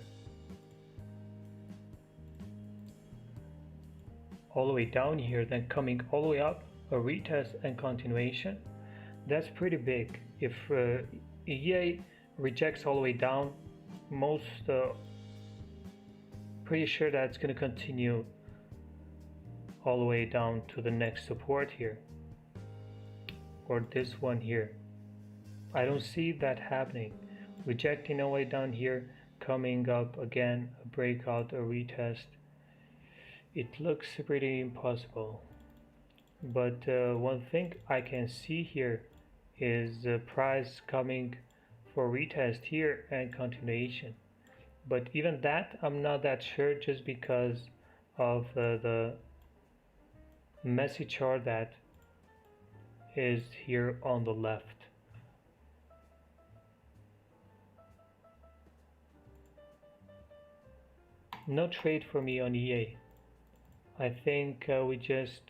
then coming all the way up, a retest and continuation. That's pretty big. If EA rejects all the way down, pretty sure that's going to continue all the way down to the next support here, or this one here. I don't see that happening. Rejecting all the way down here, coming up again, a breakout, a retest. It looks pretty impossible. But one thing I can see here is the price coming for retest here and continuation. But even that, I'm not that sure, just because of the messy chart that is here on the left. No trade for me on EA. I think we just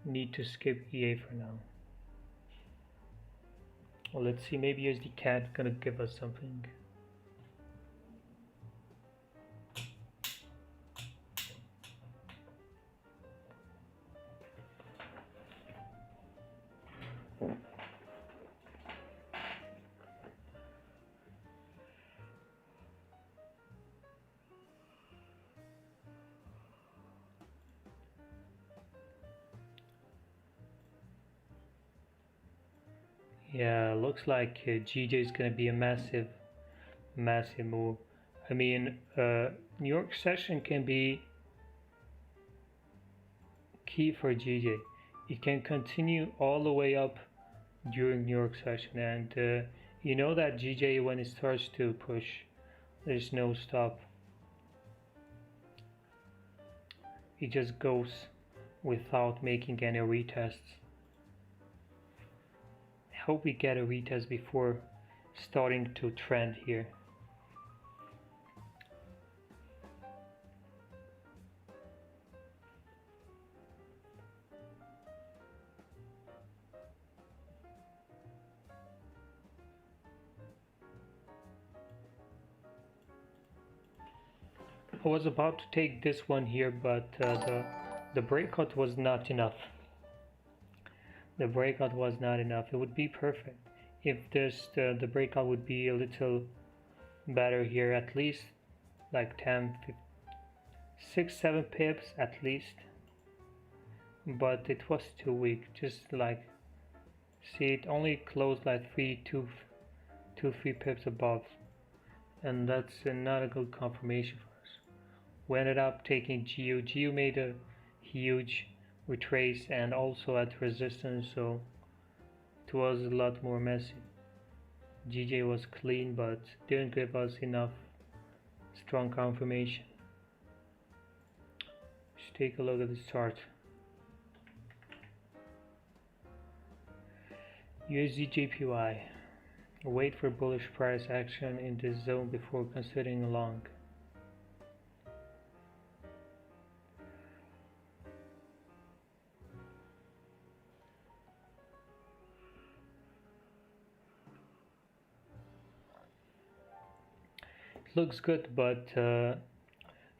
need to skip EA for now. Well, let's see, maybe USD CAD gonna give us something. Yeah, looks like GJ is gonna be a massive move. I mean, New York session can be key for GJ. It can continue all the way up during New York session, and you know that GJ, when it starts to push, there's no stop. It just goes without making any retests. I hope we get a retest before starting to trend here. I was about to take this one here, but the breakout was not enough. The breakout was not enough. It would be perfect if the breakout would be a little better here, at least like 10, 6, 7 pips at least. But it was too weak. Just like, see, it only closed like 3 pips above, and that's not a good confirmation for us. We ended up taking GU. GU made a huge retrace and also at resistance, so it was a lot more messy. GJ was clean but didn't give us enough strong confirmation. Let's take a look at this chart. USD JPY. Wait for bullish price action in this zone before considering a long. Looks good, but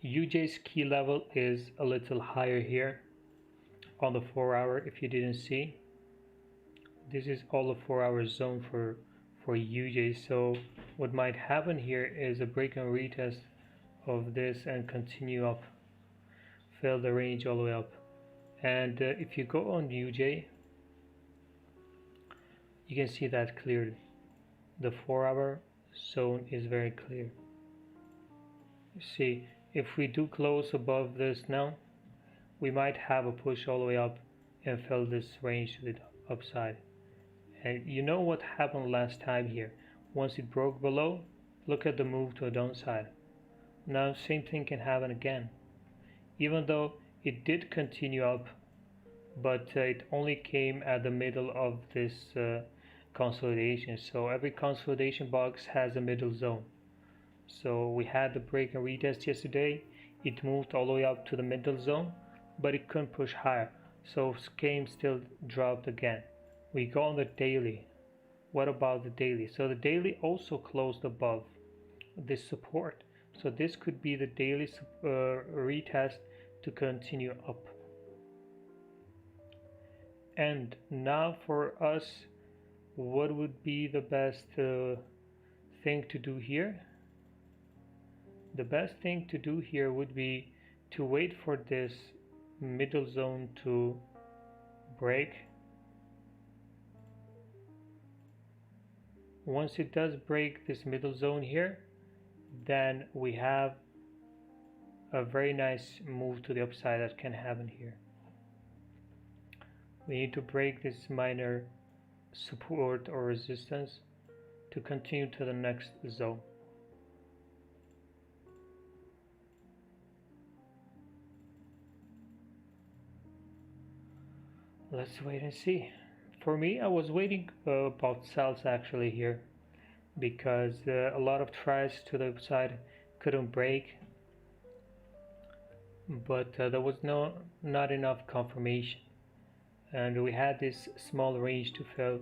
UJ's key level is a little higher here on the 4 hour. If you didn't see, this is all the 4 hour zone for UJ. So what might happen here is a break and retest of this and continue up, fill the range all the way up. And if you go on UJ, you can see that clearly. The 4 hour zone is very clear. See, if we do close above this now, we might have a push all the way up and fill this range to the upside. And you know what happened last time here. Once it broke below, look at the move to the downside. Now same thing can happen again. Even though it did continue up, but it only came at the middle of this consolidation. So every consolidation box has a middle zone. So we had the break and retest yesterday. It moved all the way up to the middle zone, but it couldn't push higher. So came still dropped again. We go on the daily. What about the daily? So the daily also closed above this support. So this could be the daily retest to continue up. And now for us, what would be the best thing to do here? The best thing to do here would be to wait for this middle zone to break. Once it does break this middle zone here, then we have a very nice move to the upside that can happen here. We need to break this minor support or resistance to continue to the next zone. Let's wait and see. For me, I was waiting about sells actually here, because a lot of tries to the upside couldn't break, but there was not enough confirmation, and we had this small range to fill.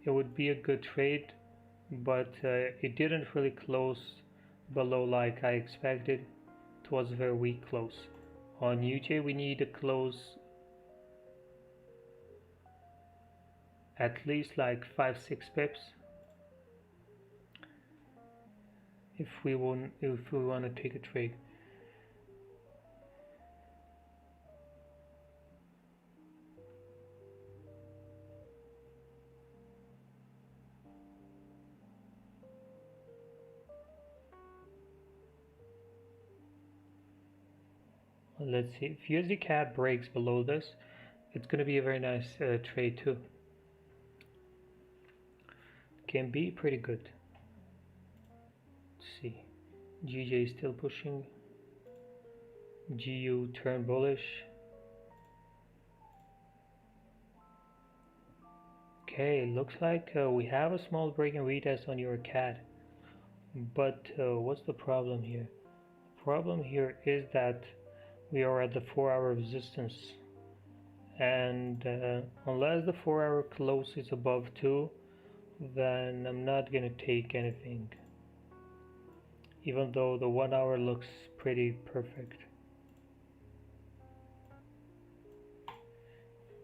It would be a good trade, but it didn't really close below like I expected. It was a very weak close. On UJ we need a close at least like 5-6 pips if we want to take a trade. Let's see, if USD CAD breaks below this, it's going to be a very nice trade too. Can be pretty good. Let's see, GJ is still pushing. GU turn bullish. Okay, looks like we have a small break and retest on your CAD. But what's the problem here? The problem here is that we are at the 4-hour resistance. And unless the 4-hour close is above 2, then I'm not going to take anything. Even though the 1 hour looks pretty perfect.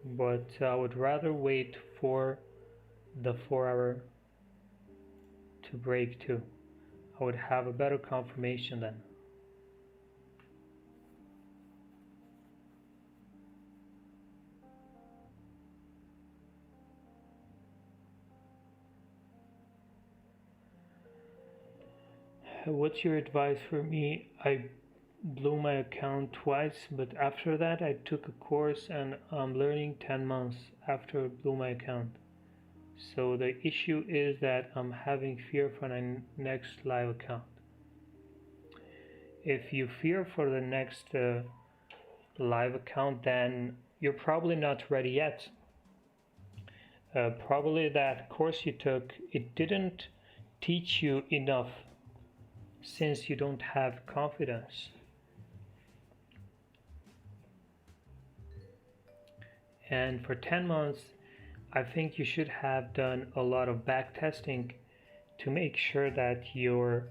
But I would rather wait for the 4-hour to break too. I would have a better confirmation then. What's your advice for me? I blew my account twice, but after that I took a course and I'm learning 10 months after I blew my account. So the issue is that I'm having fear for my next live account. If you fear for the next live account, then you're probably not ready yet. Probably that course you took, it didn't teach you enough since you don't have confidence. And for 10 months, I think you should have done a lot of backtesting to make sure that your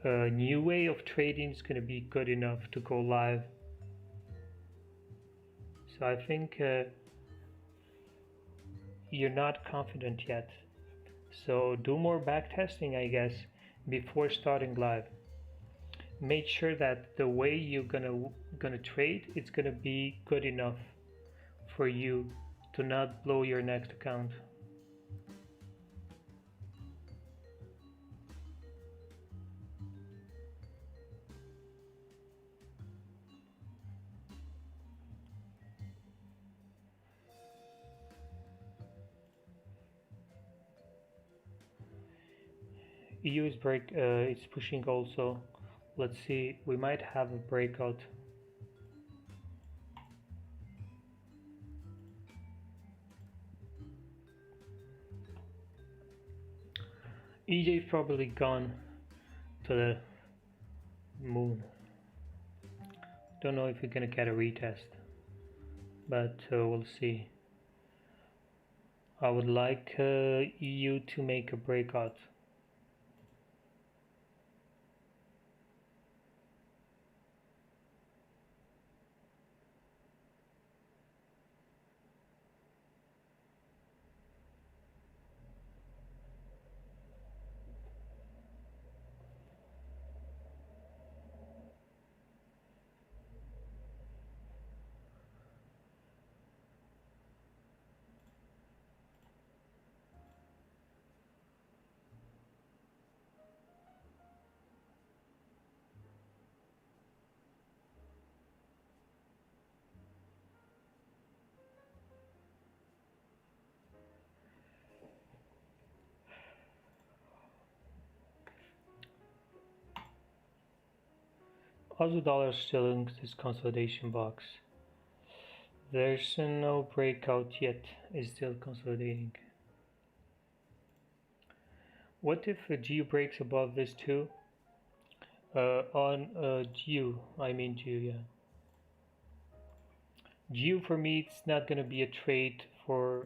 new way of trading is going to be good enough to go live. So I think you're not confident yet. So do more backtesting, I guess, before starting live. Make sure that the way you're gonna trade, it's gonna be good enough for you to not blow your next account. EU is it's pushing also. Let's see, we might have a breakout. EJ is probably gone to the moon. Don't know if we're gonna get a retest, but we'll see. I would like EU to make a breakout. Aussie dollar still in this consolidation box. There's no breakout yet, it's still consolidating. What if a GU breaks above this too? On GU, yeah. GU for me, it's not gonna be a trade for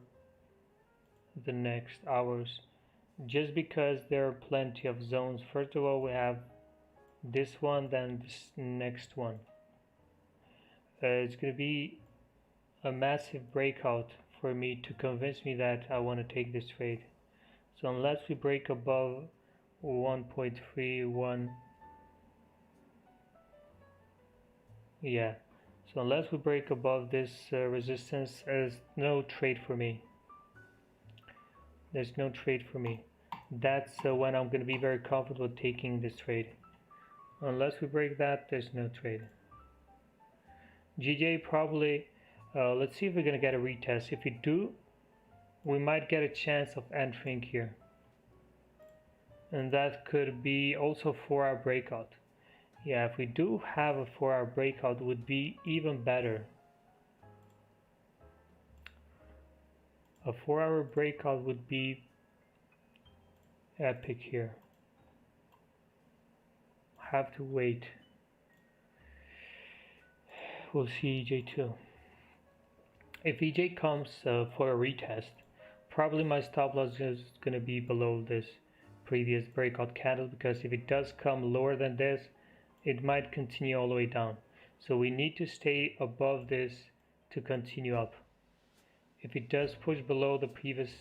the next hours, just because there are plenty of zones. First of all, we have this one, then this next one. It's gonna be a massive breakout for me to convince me that I want to take this trade. So unless we break above 1.31, yeah, so unless we break above this resistance, there's no trade for me. There's no trade for me. That's when I'm going to be very comfortable taking this trade. Unless we break that, there's no trade. GJ probably, let's see if we're gonna get a retest. If we do, we might get a chance of entering here. And that could be also 4-hour breakout. Yeah, if we do have a 4-hour breakout, it would be even better. A 4-hour breakout would be epic here. Have to wait. We'll see EJ2. If EJ comes for a retest, probably my stop loss is going to be below this previous breakout candle, because if it does come lower than this, it might continue all the way down. So we need to stay above this to continue up. If it does push below the previous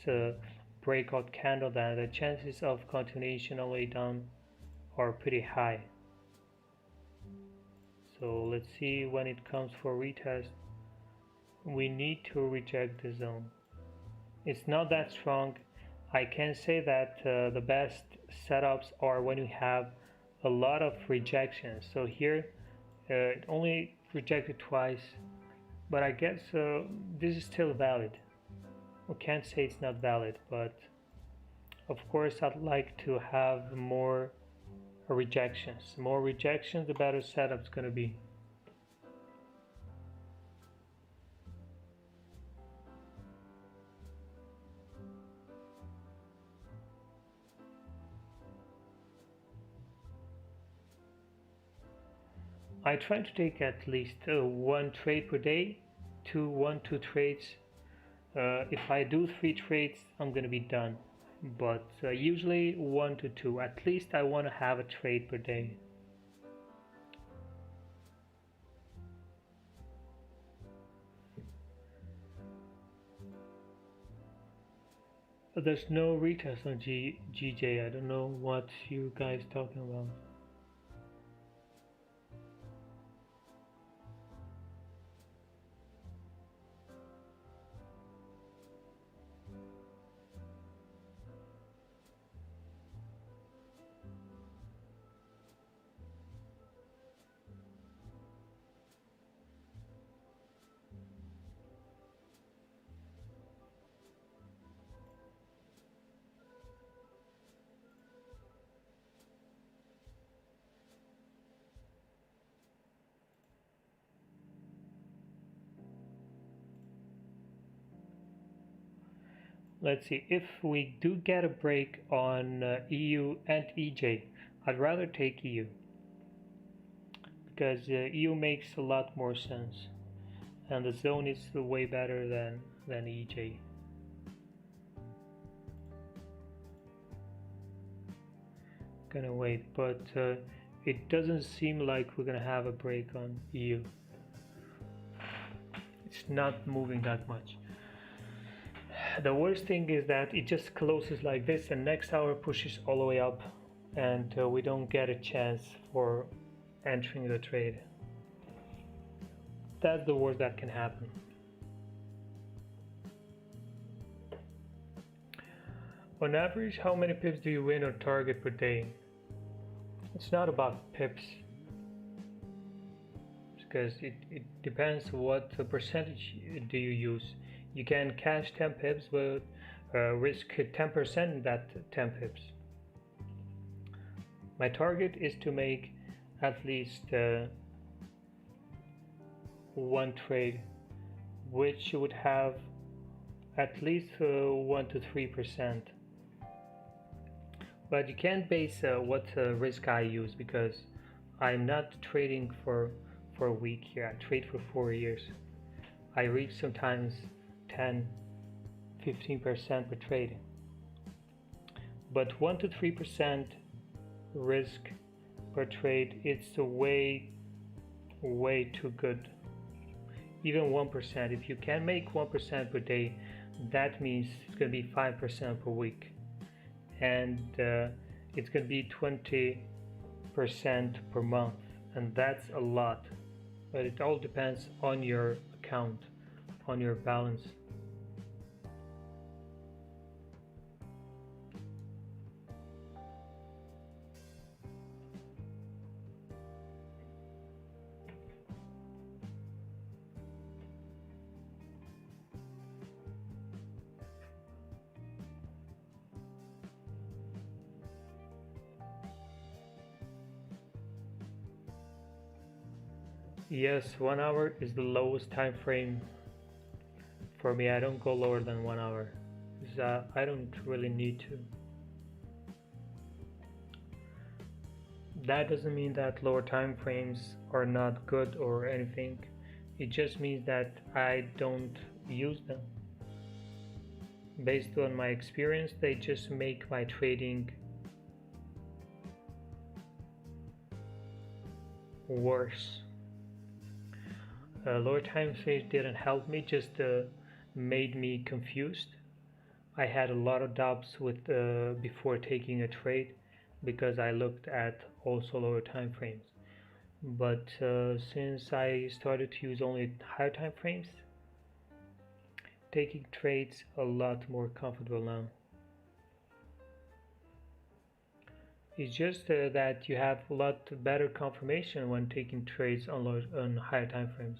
breakout candle, then the chances of continuation all the way down are pretty high. So let's see when it comes for retest. We need to reject the zone. It's not that strong. I can say that the best setups are when you have a lot of rejections. So here it only rejected twice, but I guess this is still valid. We can't say it's not valid, but of course I'd like to have more rejections. The more rejections, the better setup's going to be. I try to take at least 1 trade per day, 1-2 trades. If I do 3 trades, I'm going to be done. But usually 1 to 2. At least I want to have a trade per day. There's no retest on GJ. I don't know what you guys talking about. Let's see, if we do get a break on EU and EJ, I'd rather take EU, because EU makes a lot more sense, and the zone is way better than EJ. Gonna wait, but it doesn't seem like we're gonna have a break on EU. It's not moving that much. The worst thing is that it just closes like this and next hour pushes all the way up, and we don't get a chance for entering the trade. That's the worst that can happen. On average, how many pips do you win on target per day? It's not about pips, because it depends what percentage do you use. You can cash 10 pips but risk 10% in that 10 pips. My target is to make at least 1 trade which would have at least 1 to 3%. But you can't base what risk I use, because I'm not trading for a week here. I trade for 4 years. I reach sometimes 10-15% per trade. But 1 to 3% risk per trade, it's way too good. Even 1%, if you can make 1% per day, that means it's going to be 5% per week, and it's going to be 20% per month, and that's a lot. But it all depends on your account, on your balance. Yes, 1 hour is the lowest time frame for me. I don't go lower than 1 hour because I don't really need to. That doesn't mean that lower time frames are not good or anything. It just means that I don't use them. Based on my experience, they just make my trading worse. Lower time frames didn't help me, just made me confused. I had a lot of doubts with before taking a trade because I looked at also lower time frames. But since I started to use only higher time frames, taking trades a lot more comfortable now. It's just that you have a lot better confirmation when taking trades on higher time frames.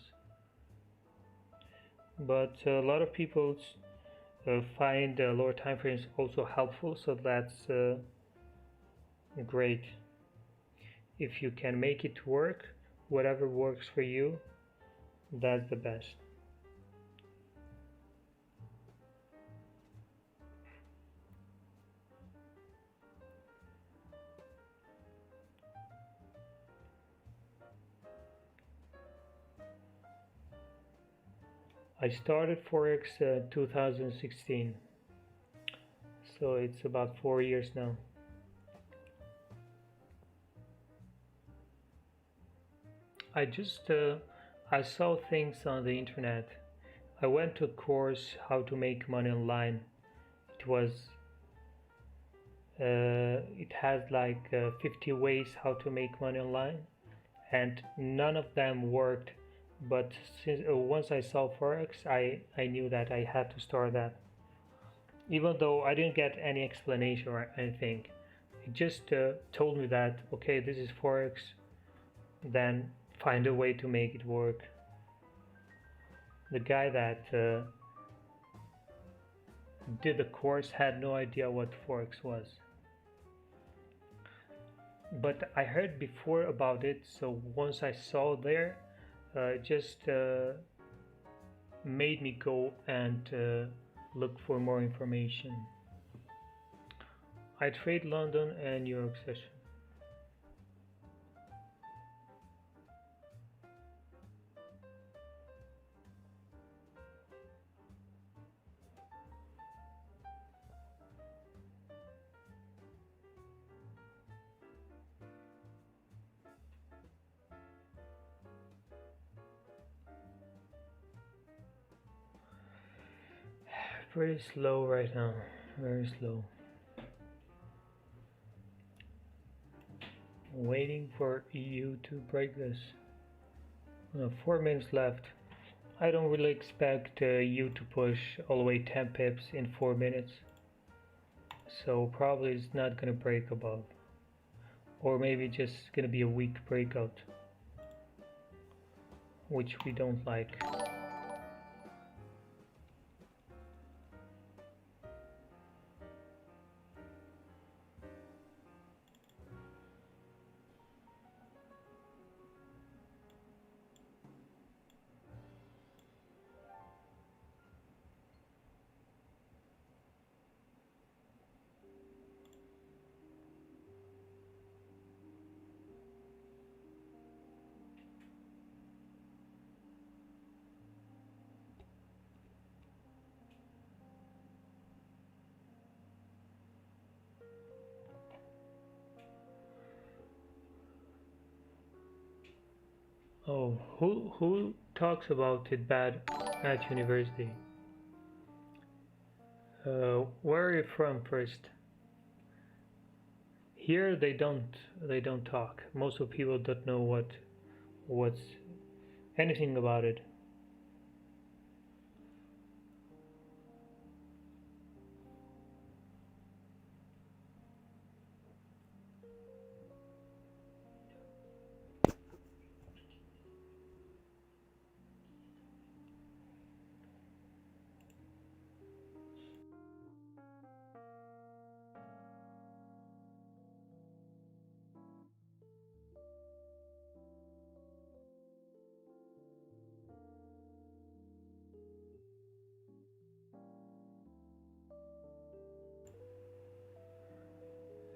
But a lot of people find lower time frames also helpful, so that's great. If you can make it work, whatever works for you, that's the best. I started Forex 2016, so it's about 4 years now. I saw things on the internet. I went to a course how to make money online. It has like 50 ways how to make money online, and none of them worked. But once I saw Forex, I knew that I had to start that. Even though I didn't get any explanation or anything, it just told me that okay, this is Forex, then find a way to make it work. The guy that did the course had no idea what Forex was. But I heard before about it, so once I saw there, just made me go and look for more information. I trade London and New York session. Pretty slow right now, very slow. Waiting for EU to break this. 4 minutes left. I don't really expect EU to push all the way 10 pips in 4 minutes. So probably it's not gonna break above. Or maybe just gonna be a weak breakout, which we don't like. Oh, who talks about it bad at university? Where are you from first? Here they don't talk. Most of people don't know what's anything about it.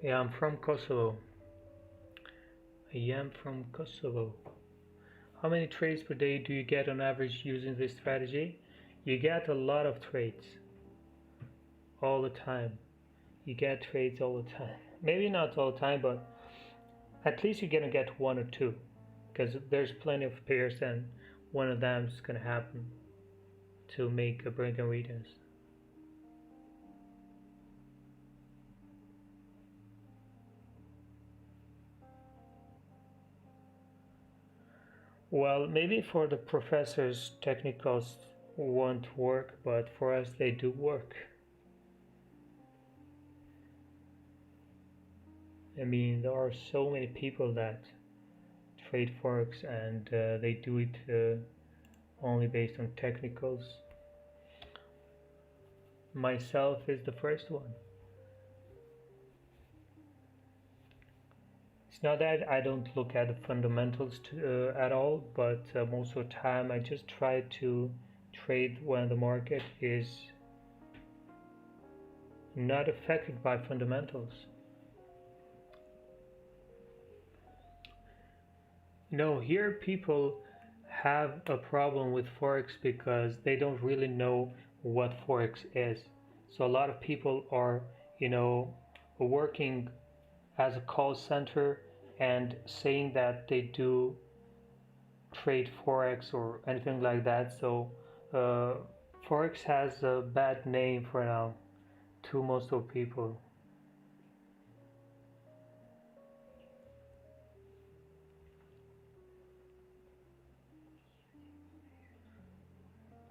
Yeah, I'm from Kosovo. I am from Kosovo. How many trades per day do you get on average using this strategy? You get a lot of trades all the time. You get trades all the time. Maybe not all the time, but at least you're gonna get one or two, because there's plenty of pairs and one of them is gonna happen to make a break and retest. Well, maybe for the professors technicals won't work, but for us they do work. I mean, there are so many people that trade Forex and they do it only based on technicals. Myself is the first one. It's not that I don't look at the fundamentals at all, but most of the time I just try to trade when the market is not affected by fundamentals. No, here people have a problem with Forex because they don't really know what Forex is. So a lot of people are, working as a call center and saying that they do trade Forex or anything like that. So Forex has a bad name for now to most of people.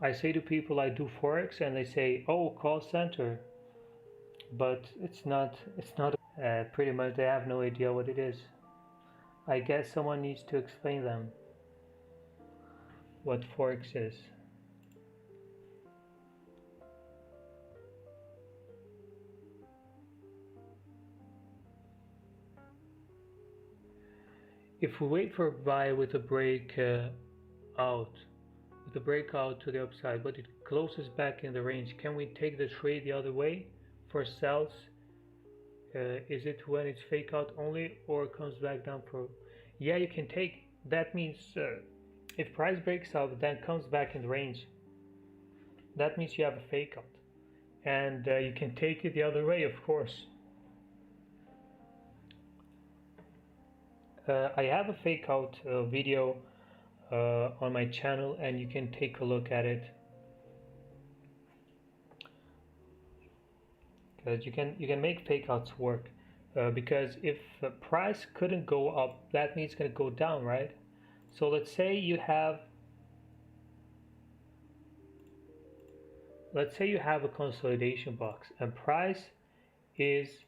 I say to people I do Forex and they say, oh, call center, but it's not. Pretty much they have no idea what it is. I guess someone needs to explain them what Forex is. If we wait for a buy with a breakout to the upside, but it closes back in the range, can we take the trade the other way for sells? Is it when it's fake out only or comes back down for? Yeah, you can take. That means if price breaks out then comes back in the range, that means you have a fake out, and you can take it the other way, of course. I have a fake out video on my channel, and you can take a look at it. Because you can make fake outs work. Because if the price couldn't go up, that means it's going to go down, right? So let's say you have a consolidation box and price is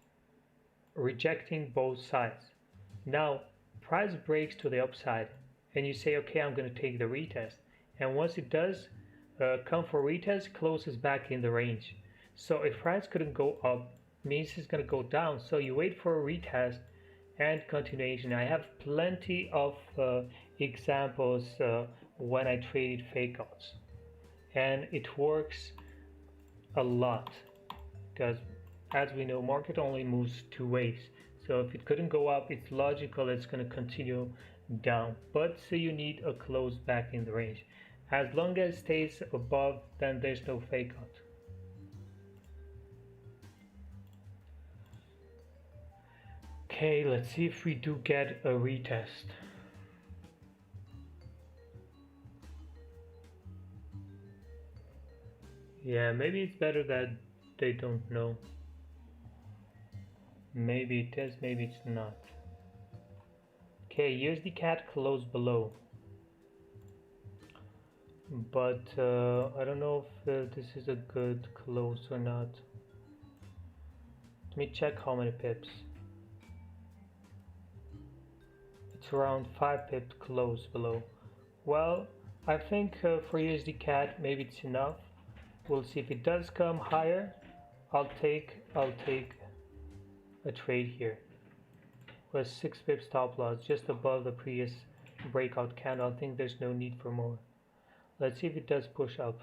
rejecting both sides. Now price breaks to the upside and you say, okay, I'm going to take the retest, and once it does come for retest, closes back in the range. So if price couldn't go up, means it's going to go down, so you wait for a retest and continuation. I have plenty of examples when I traded fake outs, and it works a lot because, as we know, market only moves two ways. So if it couldn't go up, it's logical it's going to continue down, but so you need a close back in the range. As long as it stays above, then there's no fake out. Okay, let's see if we do get a retest. Yeah, maybe it's better that they don't know. Maybe it is, maybe it's not. Okay, USD CAD closed below. But I don't know if this is a good close or not. Let me check how many pips. It's around 5 pips close below. Well, I think for USD CAD maybe it's enough. We'll see if it does come higher. I'll take a trade here with 6 pips stop loss just above the previous breakout candle. I think there's no need for more. Let's see if it does push up.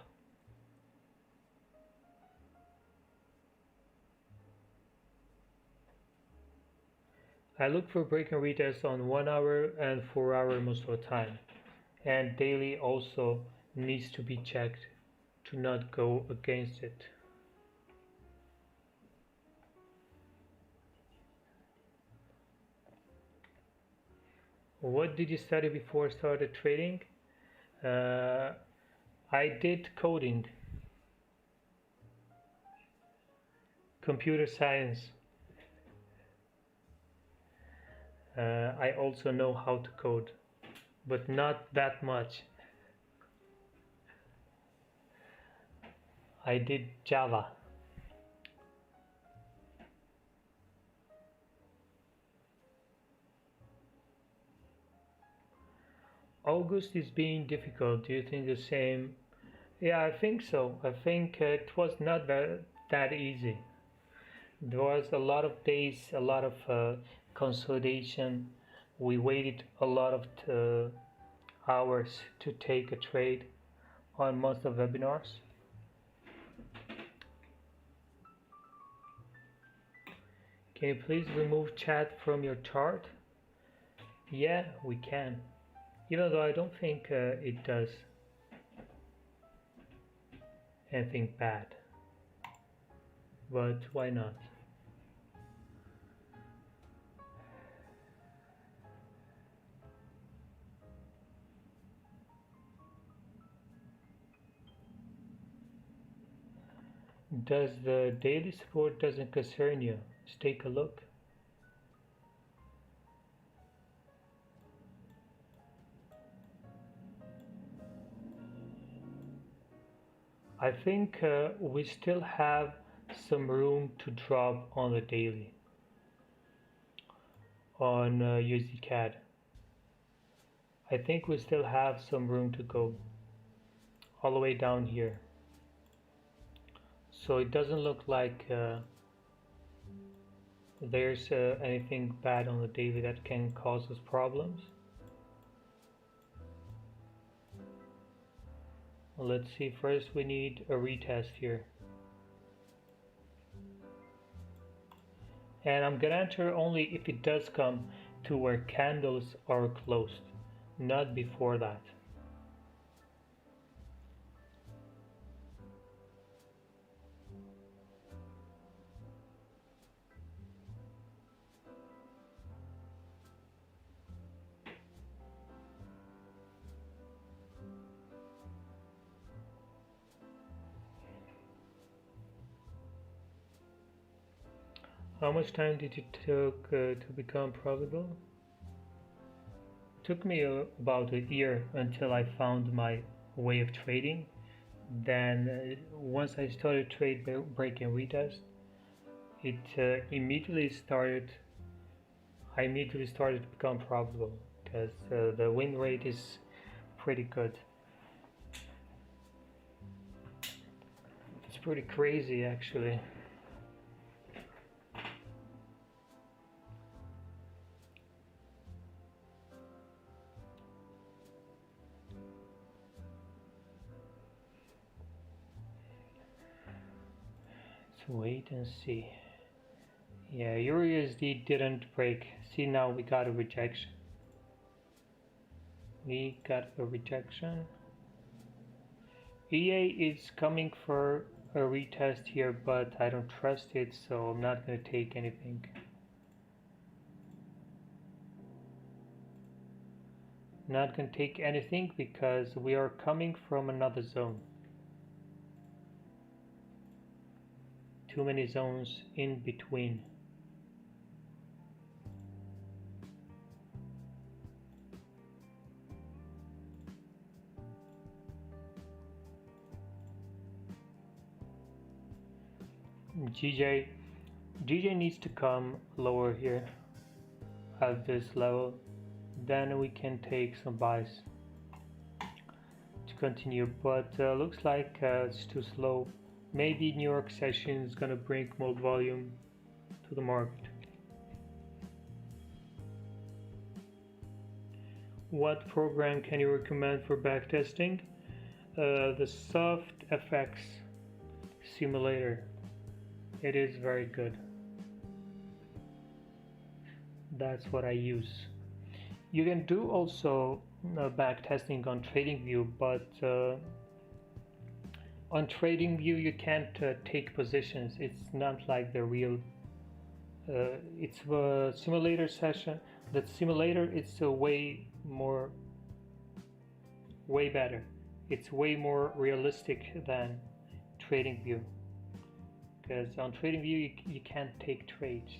I look for break and retest on 1 hour and 4 hour most of the time, and daily also needs to be checked to not go against it. What did you study before started trading? I did coding, computer science. I also know how to code, but not that much. I did Java. August is being difficult. Do you think the same? Yeah, I think so. I think it was not that easy. There was a lot of days, a lot of consolidation. We waited a lot of hours to take a trade on most of the webinars. Can you please remove chat from your chart? Yeah, we can. Even though I don't think it does anything bad. But why not? Does the daily support doesn't concern you? Let's take a look. I think we still have some room to drop on the daily on USD CAD. I think we still have some room to go all the way down here. So it doesn't look like there's anything bad on the daily that can cause us problems. Let's see, first we need a retest here. And I'm gonna enter only if it does come to where candles are closed, not before that. How much time did it take to become profitable? It took me about a year until I found my way of trading. Then once I started trade break and retest, it immediately started. I immediately started to become profitable because the win rate is pretty good. It's pretty crazy actually. Wait and see. Yeah, Euro USD didn't break. See, now we got a rejection. We got a rejection. EA is coming for a retest here, but I don't trust it, so I'm not going to take anything. Not going to take anything because we are coming from another zone. Too many zones in between. GJ needs to come lower here at this level, then we can take some buys to continue, but looks like it's too slow. Maybe New York session is gonna bring more volume to the market. What program can you recommend for backtesting? The Soft FX simulator. It is very good. That's what I use. You can do also back testing on TradingView, but on TradingView you can't take positions. It's not like the real. It's a simulator session. That simulator, it's a way better. It's way more realistic than TradingView, because on TradingView you can't take trades.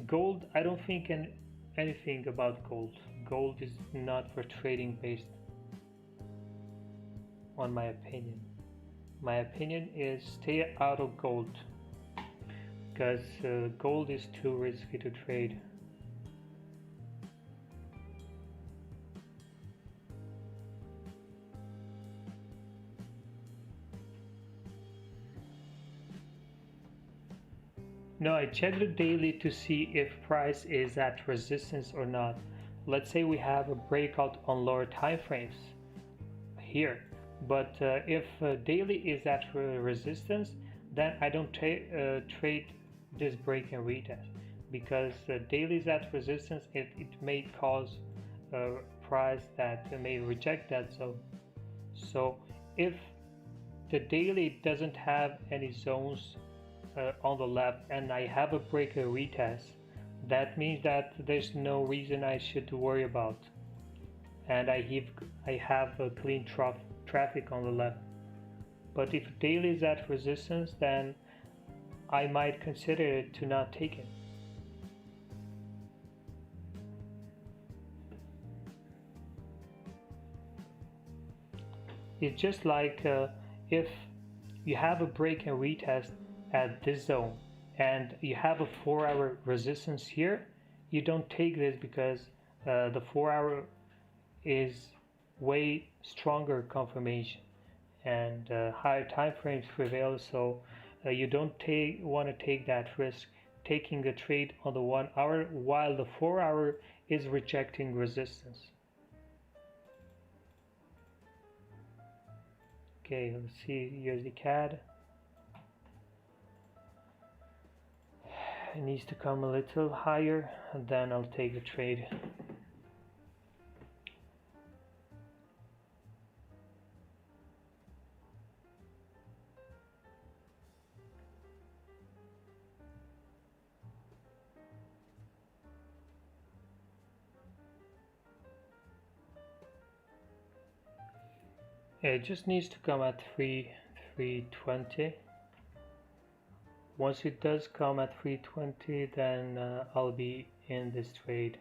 Gold, I don't think anything about gold. Gold is not for trading based, on my opinion. My opinion is stay out of gold, because gold is too risky to trade. No, I check the daily to see if price is at resistance or not. Let's say we have a breakout on lower time frames here, but if daily is at resistance, then I don't trade this break and retest, because daily is at resistance. It may cause a price that may reject that zone. So if the daily doesn't have any zones on the left and I have a break and retest, that means that there's no reason I should worry about, and I have a clean traffic on the left. But if daily is at resistance, then I might consider it to not take it. It's just like if you have a break and retest at this zone and you have a 4-hour resistance here, you don't take this, because the 4-hour is way stronger confirmation and higher time frames prevail, so you don't want to take that risk taking a trade on the 1 hour while the 4-hour is rejecting resistance. Okay, let's see USD CAD. It needs to come a little higher and then I'll take a trade. It just needs to come at 320. Once it does come at 320, then I'll be in this trade.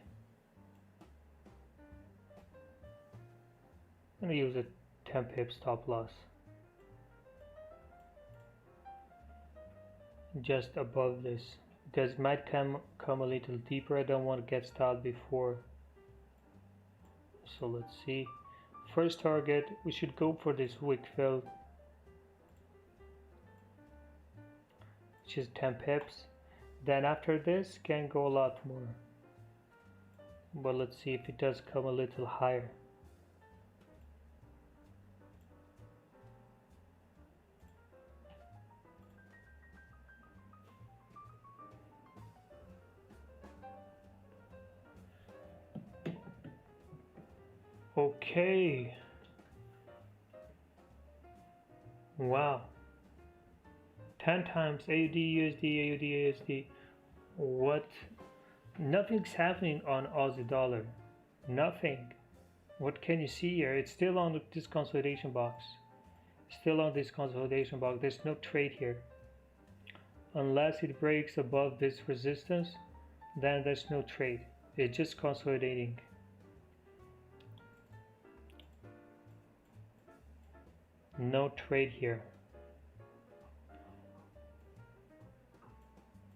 I'm gonna use a 10 pip stop loss just above this, because it might come a little deeper. I don't want to get stopped before. So let's see. First target, we should go for this wick fill, which is 10 pips. Then after this can go a lot more, but let's see if it does come a little higher. Okay. Wow. 10 times AUD, USD, AUD, USD. What? Nothing's happening on Aussie dollar. Nothing. What can you see here? It's still on this consolidation box. Still on this consolidation box. There's no trade here. Unless it breaks above this resistance, then there's no trade. It's just consolidating. No trade here.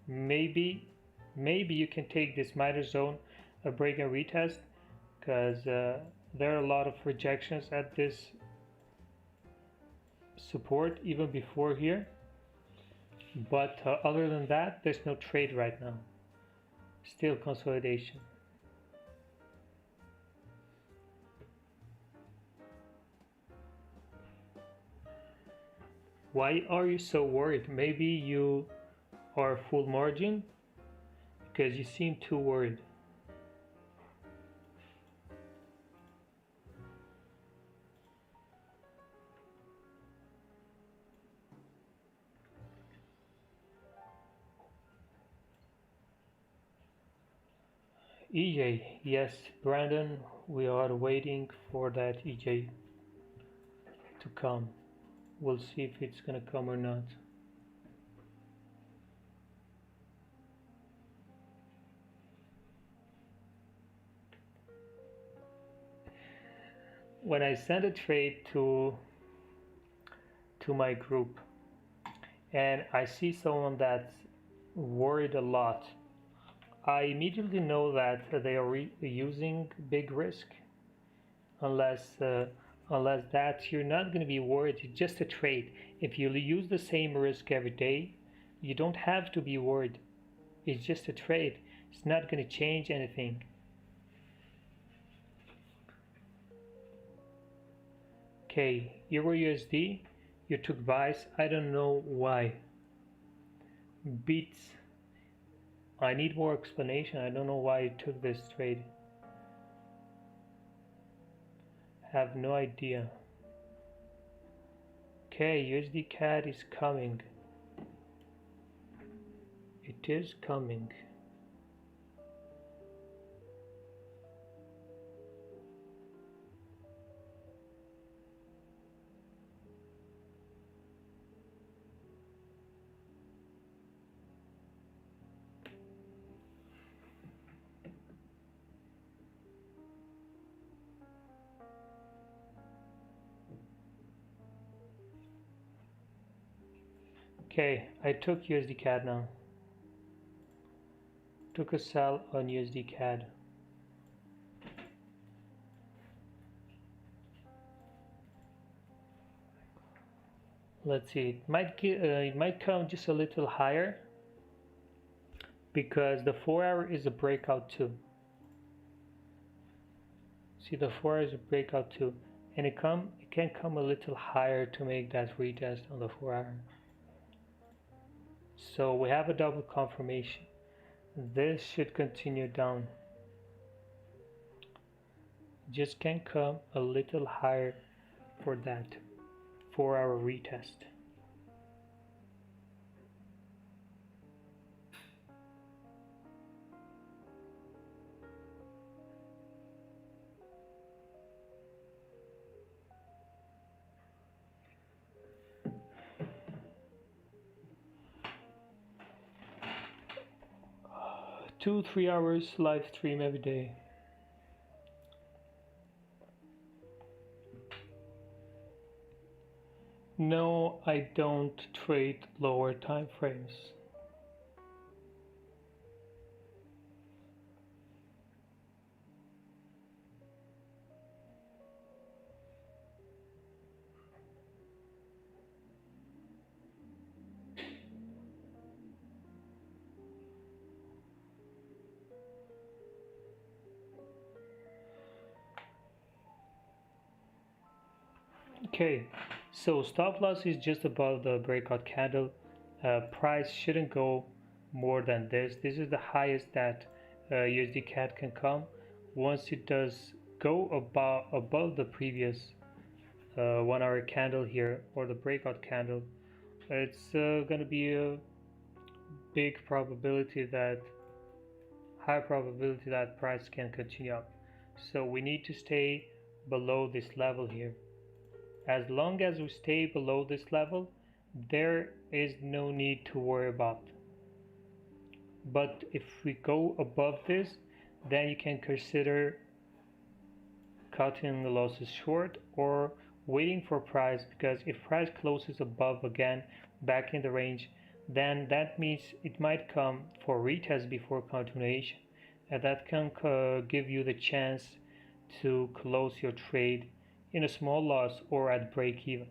Maybe you can take this minor zone a break and retest, because there are a lot of rejections at this support even before here, but other than that there's no trade right now. Still consolidation. Why are you so worried? Maybe you are full margin because you seem too worried. EJ, yes, Brandon, we are waiting for that EJ to come. We'll see if it's gonna come or not. When I send a trade to my group and I see someone that's worried a lot, I immediately know that they are using big risk. Unless that, you're not going to be worried. It's just a trade. If you use the same risk every day, you don't have to be worried. It's just a trade. It's not going to change anything. Okay, Euro USD, you took buys. I don't know why. Beats. I need more explanation. I don't know why you took this trade. Have no idea. Okay, USD CAD is coming. It is coming. Okay, I took USD CAD now. Took a sell on USD CAD. Let's see, it might come just a little higher because the 4 hour is a breakout too. See, the 4 hour is a breakout too, and it can come a little higher to make that retest on the 4 hour. So we have a double confirmation. This should continue down. Just can come a little higher for that 4 hour retest. Two, 3 hours live stream every day. No, I don't trade lower time frames. Okay, so stop loss is just above the breakout candle. Price shouldn't go more than this. This is the highest that USD CAD can come. Once it does go above the previous 1 hour candle here, or the breakout candle, it's going to be a big probability that high probability that price can continue up. So we need to stay below this level here. As long as we stay below this level, there is no need to worry about. But if we go above this, then you can consider cutting the losses short or waiting for price, because if price closes above again back in the range, then that means it might come for retest before continuation, and that can give you the chance to close your trade in a small loss or at break even.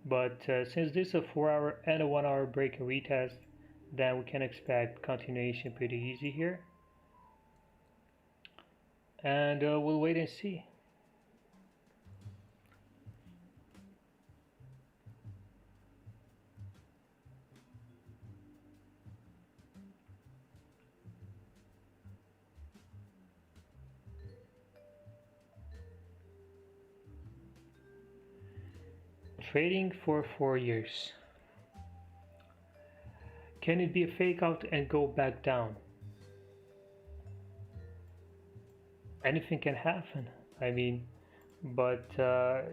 But since this is a 4 hour and a 1 hour break and retest, then we can expect continuation pretty easy here, and we'll wait and see. Trading for 4 years. Can it be a fake out and go back down? Anything can happen. I mean, but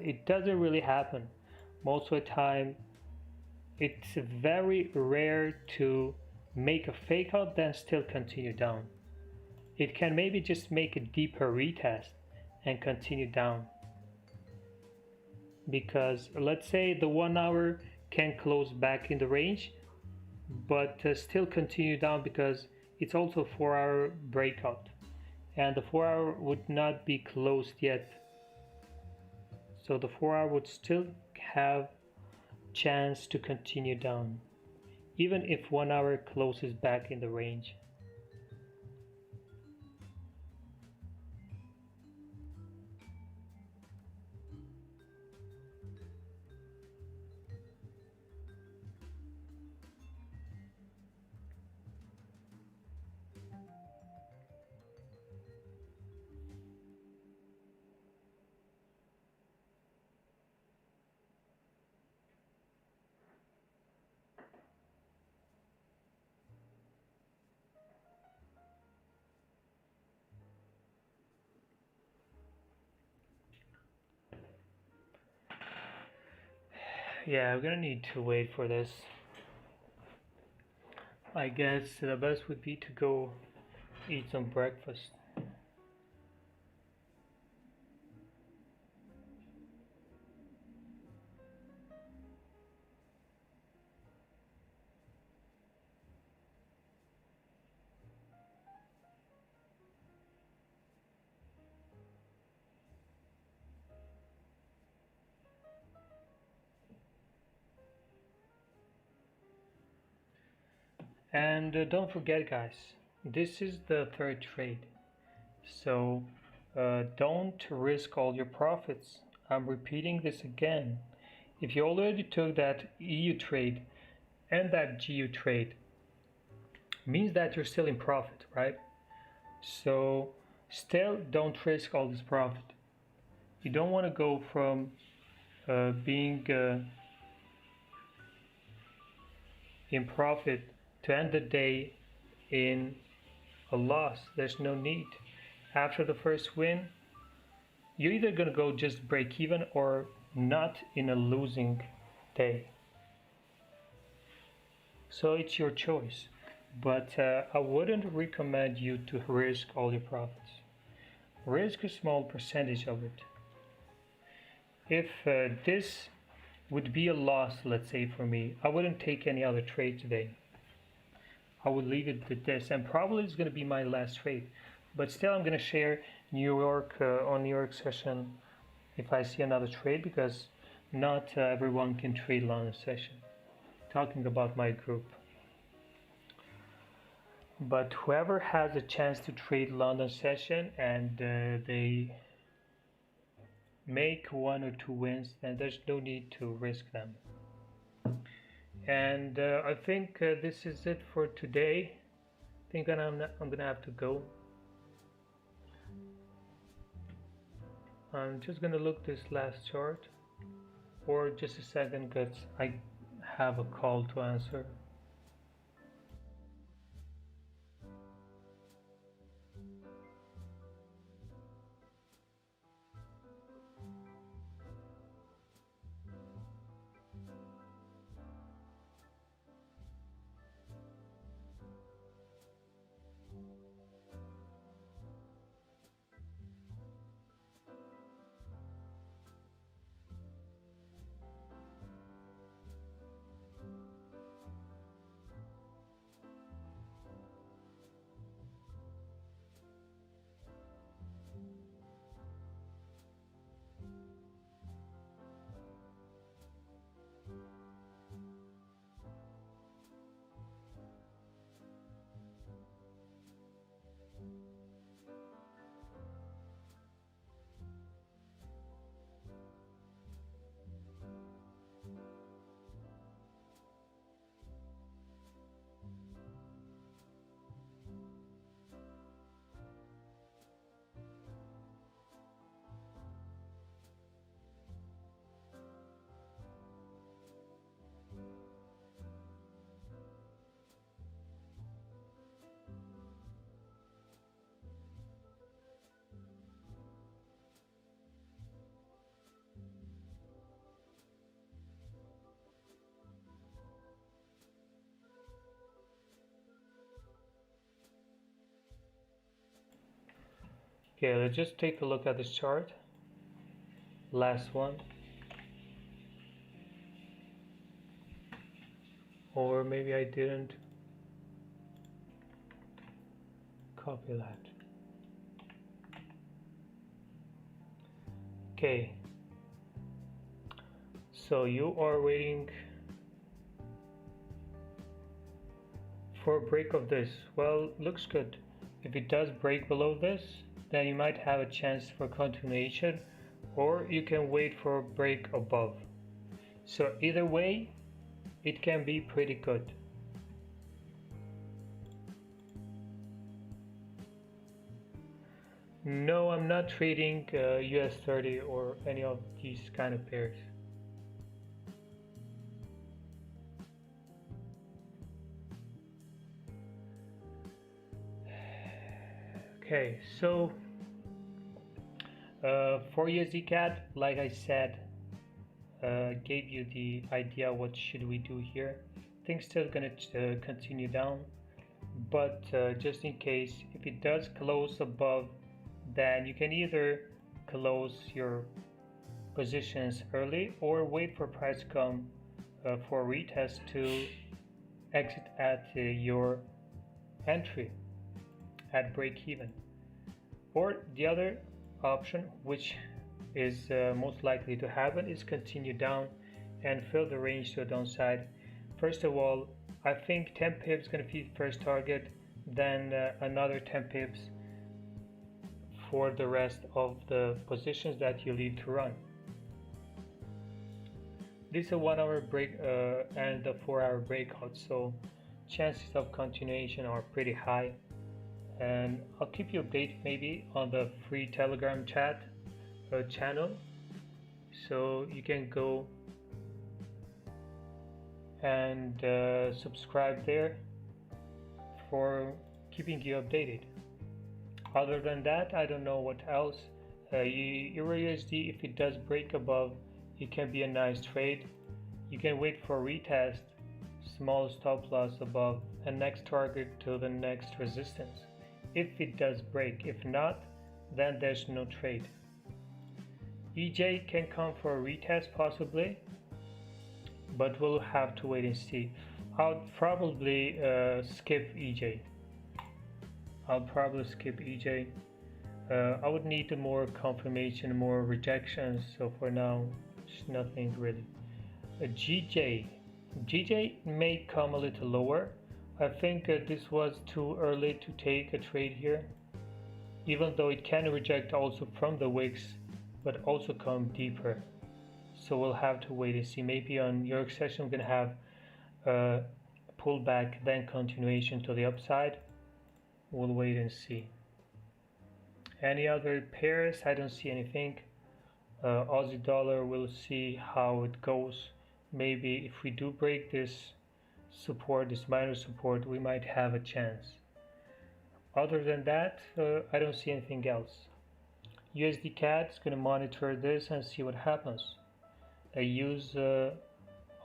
it doesn't really happen. Most of the time, it's very rare to make a fake out then still continue down. It can maybe just make a deeper retest and continue down. Because let's say the 1 hour can close back in the range, but still continue down because it's also a 4-hour breakout. And the 4-hour would not be closed yet. So the 4-hour would still have chance to continue down, even if 1 hour closes back in the range. Yeah, we're gonna need to wait for this. I guess the best would be to go eat some breakfast. And don't forget, guys, this is the third trade. So don't risk all your profits. I'm repeating this again. If you already took that EU trade and that GU trade, means that you're still in profit, right? So still don't risk all this profit. You don't want to go from being in profit to end the day in a loss. There's no need. After the first win, you're either gonna go just break even or not in a losing day. So it's your choice. But I wouldn't recommend you to risk all your profits. Risk a small percentage of it. If this would be a loss, let's say for me, I wouldn't take any other trade today. I would leave it at this, and probably it's going to be my last trade. But still, I'm going to share New York on New York session if I see another trade, because not everyone can trade London session. Talking about my group. But whoever has a chance to trade London session and they make 1 or 2 wins, then there's no need to risk them. And I think this is it for today. I think I'm gonna have to go. I'm just gonna look this last chart for just a second because I have a call to answer. Okay, let's just take a look at this chart. Last one. Or maybe I didn't copy that. Okay. So you are waiting for a break of this. Well, looks good. If it does break below this, then you might have a chance for continuation, or you can wait for a break above. So either way, it can be pretty good. No, I'm not trading US 30 or any of these kind of pairs. Okay, so for USD CAD, like I said, gave you the idea what should we do here. Things still gonna continue down, but just in case, if it does close above, then you can either close your positions early or wait for price to come for retest to exit at your entry at break even. Or the other option, which is most likely to happen, is continue down and fill the range to a downside. First of all, I think 10 pips is going to be the first target, then another 10 pips for the rest of the positions that you leave to run. This is a 1 hour break and a 4 hour breakout, so chances of continuation are pretty high. And I'll keep you updated maybe on the free Telegram chat channel, so you can go and subscribe there for keeping you updated. Other than that, I don't know what else. Euro USD, if it does break above, it can be a nice trade. You can wait for retest, small stop loss above, and next target to the next resistance if it does break. If not, then there's no trade. EJ can come for a retest possibly, but we'll have to wait and see. I'll probably skip EJ. I'll probably skip EJ. I would need more confirmation, more rejections, so for now, it's nothing really. GJ may come a little lower. I think this was too early to take a trade here, even though it can reject also from the wicks, but also come deeper. So we'll have to wait and see. Maybe on your session we're going to have pullback, then continuation to the upside. We'll wait and see. Any other pairs? I don't see anything. Aussie dollar, we'll see how it goes. Maybe if we do break this support, this minor support, we might have a chance. Other than that, I don't see anything else. USD CAD is going to monitor this and see what happens. Use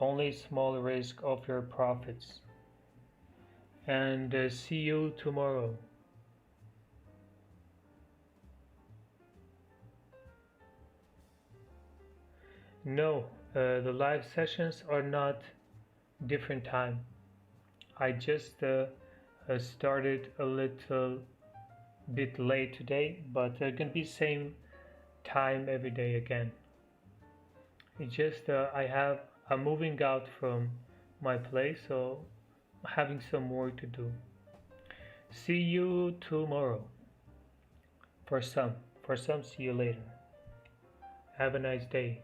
only small risk of your profits. And see you tomorrow. No, the live sessions are not different time. I just started a little bit late today, but they're gonna be same time every day again. It's just I'm moving out from my place, so I'm having some work to do. See you tomorrow. For some, see you later. Have a nice day.